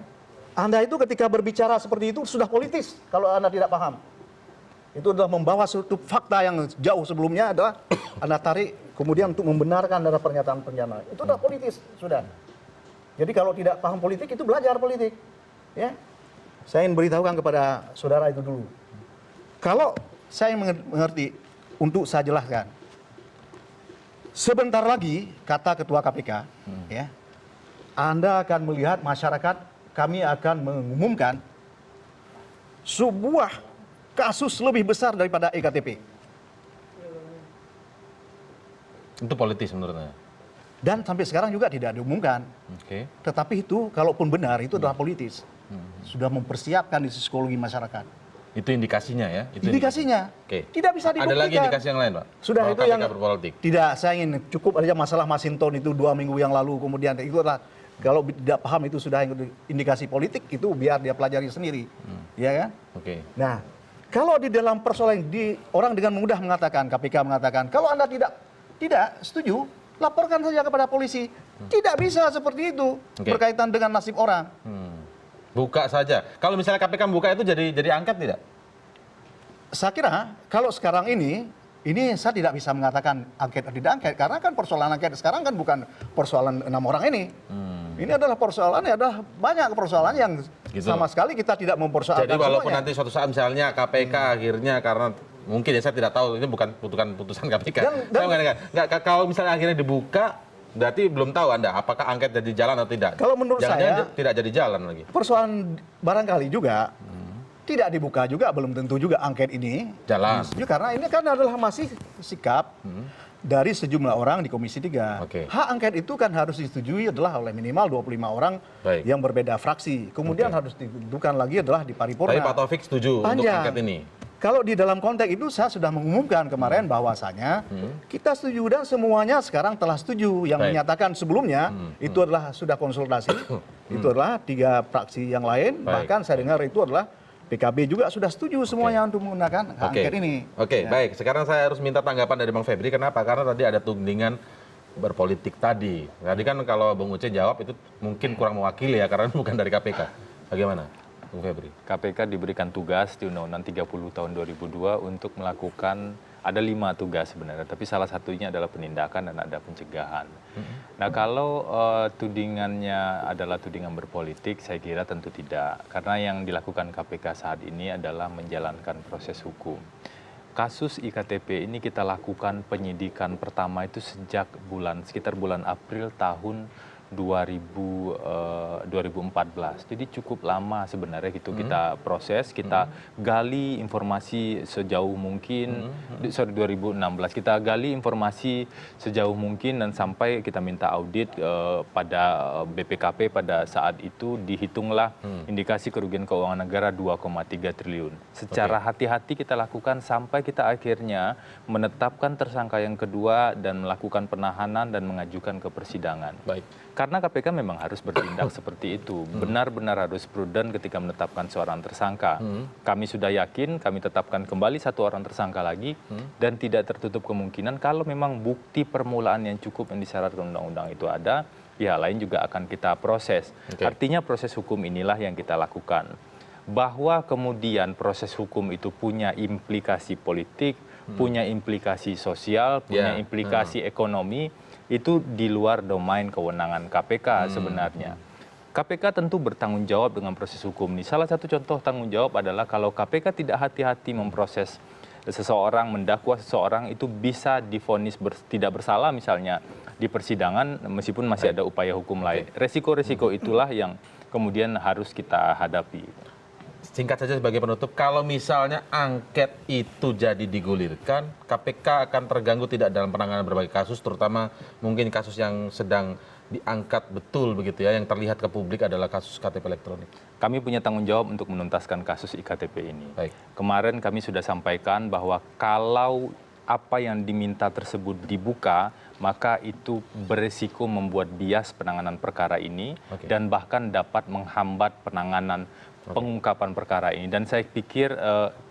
Anda itu ketika berbicara seperti itu sudah politis, kalau Anda tidak paham. Itu adalah membawa suatu fakta yang jauh sebelumnya adalah Anda tarik kemudian untuk membenarkan dari pernyataan-pernyataan. Itu adalah politis, sudah. Jadi kalau tidak paham politik itu belajar politik. Ya. Saya ingin beritahukan kepada saudara itu dulu. Kalau saya mengerti, untuk saya jelaskan. Sebentar lagi, kata Ketua KPK, ya, Anda akan melihat masyarakat, kami akan mengumumkan sebuah kasus lebih besar daripada EKTP. Itu politis menurut Anda? Dan sampai sekarang juga tidak diumumkan. Tetapi itu, kalaupun benar, itu adalah politis. Sudah mempersiapkan di psikologi masyarakat. Itu indikasinya ya? Itu indikasinya. Tidak bisa dibuktikan. Ada lagi indikasi yang lain Pak? Sudah bahwa itu KPK yang berpolitik? Tidak, saya ingin cukup aja masalah Mas Hinton itu 2 minggu yang lalu. Kemudian itu adalah, kalau tidak paham itu sudah indikasi politik, itu biar dia pelajari sendiri. Ya kan? Nah, kalau di dalam persoalan orang dengan mudah mengatakan, KPK mengatakan, kalau Anda tidak setuju, laporkan saja kepada polisi. Tidak bisa seperti itu berkaitan dengan nasib orang. Buka saja. Kalau misalnya KPK membuka itu jadi angket tidak? Saya kira kalau sekarang ini saya tidak bisa mengatakan angket atau tidak angket, karena kan persoalan angket sekarang kan bukan persoalan 6 orang ini. Ini adalah persoalannya adalah banyak persoalan yang sama sekali kita tidak mempersoalkan. Jadi walaupun nanti suatu saat misalnya KPK akhirnya karena mungkin ya saya tidak tahu ini bukan putusan KPK. Kalau misalnya akhirnya dibuka, berarti belum tahu Anda apakah angket jadi jalan atau tidak. Kalau menurut saya tidak jadi jalan lagi. Persoalan barangkali juga tidak dibuka juga, belum tentu juga angket ini jalan. Karena ini kan adalah masih sikap dari sejumlah orang di Komisi 3. Hak angket itu kan harus disetujui adalah oleh minimal 25 orang yang berbeda fraksi. Kemudian harus ditentukan lagi adalah di paripurna. Tapi Pak Taufik setuju untuk angket ini? Kalau di dalam konteks itu saya sudah mengumumkan kemarin bahwasanya kita setuju dan semuanya sekarang telah setuju. Yang menyatakan sebelumnya itu adalah sudah konsultasi, itu adalah 3 fraksi yang lain. Bahkan saya dengar itu adalah PKB juga sudah setuju semuanya untuk menggunakan angket ini. Baik. Sekarang saya harus minta tanggapan dari Bang Febri. Kenapa? Karena tadi ada tudingan berpolitik tadi. Tadi kan kalau Bung Uce jawab itu mungkin kurang mewakili ya, karena bukan dari KPK. Bagaimana, Bung Febri? KPK diberikan tugas di Undang-Undang 30 tahun 2002 untuk melakukan ada 5 tugas sebenarnya, tapi salah satunya adalah penindakan dan ada pencegahan. Nah kalau tudingannya adalah tudingan berpolitik, saya kira tentu tidak. Karena yang dilakukan KPK saat ini adalah menjalankan proses hukum. Kasus IKTP ini kita lakukan penyidikan pertama itu sejak sekitar bulan April tahun 2014. Jadi cukup lama sebenarnya gitu kita proses, kita gali informasi sejauh mungkin, 2016 kita gali informasi sejauh mungkin dan sampai kita minta audit pada BPKP pada saat itu dihitunglah indikasi kerugian keuangan negara 2,3 triliun. Secara hati-hati kita lakukan sampai kita akhirnya menetapkan tersangka yang kedua dan melakukan penahanan dan mengajukan ke persidangan. Baik. Karena KPK memang harus bertindak seperti itu. Benar-benar harus prudent ketika menetapkan seorang tersangka. Kami sudah yakin, kami tetapkan kembali satu orang tersangka lagi, dan tidak tertutup kemungkinan kalau memang bukti permulaan yang cukup yang disyaratkan undang-undang itu ada, pihak lain juga akan kita proses. Artinya proses hukum inilah yang kita lakukan. Bahwa kemudian proses hukum itu punya implikasi politik, punya implikasi sosial, punya implikasi ekonomi, itu di luar domain kewenangan KPK sebenarnya. KPK tentu bertanggung jawab dengan proses hukum ini. Salah satu contoh tanggung jawab adalah kalau KPK tidak hati-hati memproses seseorang, mendakwa seseorang, itu bisa divonis tidak bersalah misalnya di persidangan meskipun masih ada upaya hukum lain. Resiko-resiko itulah yang kemudian harus kita hadapi. Singkat saja sebagai penutup, kalau misalnya angket itu jadi digulirkan, KPK akan terganggu tidak dalam penanganan berbagai kasus, terutama mungkin kasus yang sedang diangkat betul begitu ya, yang terlihat ke publik adalah kasus KTP elektronik. Kami punya tanggung jawab untuk menuntaskan kasus IKTP ini. Baik. Kemarin kami sudah sampaikan bahwa kalau apa yang diminta tersebut dibuka, maka itu beresiko membuat bias penanganan perkara ini dan bahkan dapat menghambat penanganan pengungkapan perkara ini. Dan saya pikir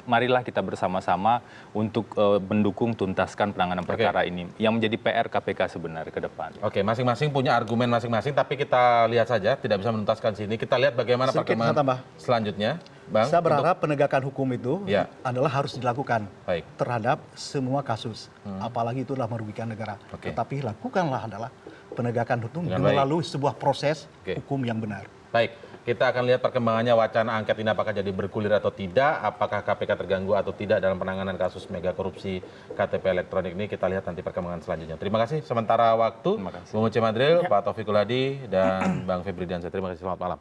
marilah kita bersama-sama untuk mendukung tuntaskan penanganan perkara ini yang menjadi PR KPK sebenarnya ke depan. Oke, masing-masing punya argumen masing-masing, tapi kita lihat saja, tidak bisa menuntaskan sini. Kita lihat bagaimana perkembangan selanjutnya. Bang, saya berharap penegakan hukum itu Ya. adalah harus dilakukan Baik. terhadap semua kasus, apalagi itu adalah merugikan negara. Tetapi lakukanlah adalah penegakan hukum Dengan baik. melalui sebuah proses Oke. hukum yang benar. Baik, kita akan lihat perkembangannya wacana angket ini apakah jadi bergulir atau tidak, apakah KPK terganggu atau tidak dalam penanganan kasus mega korupsi KTP elektronik ini. Kita lihat nanti perkembangan selanjutnya. Terima kasih sementara waktu. Terima kasih. Bung Uce Madril, Pak Taufikul Hadi, dan Bang Febri Diansyah. Terima kasih, selamat malam.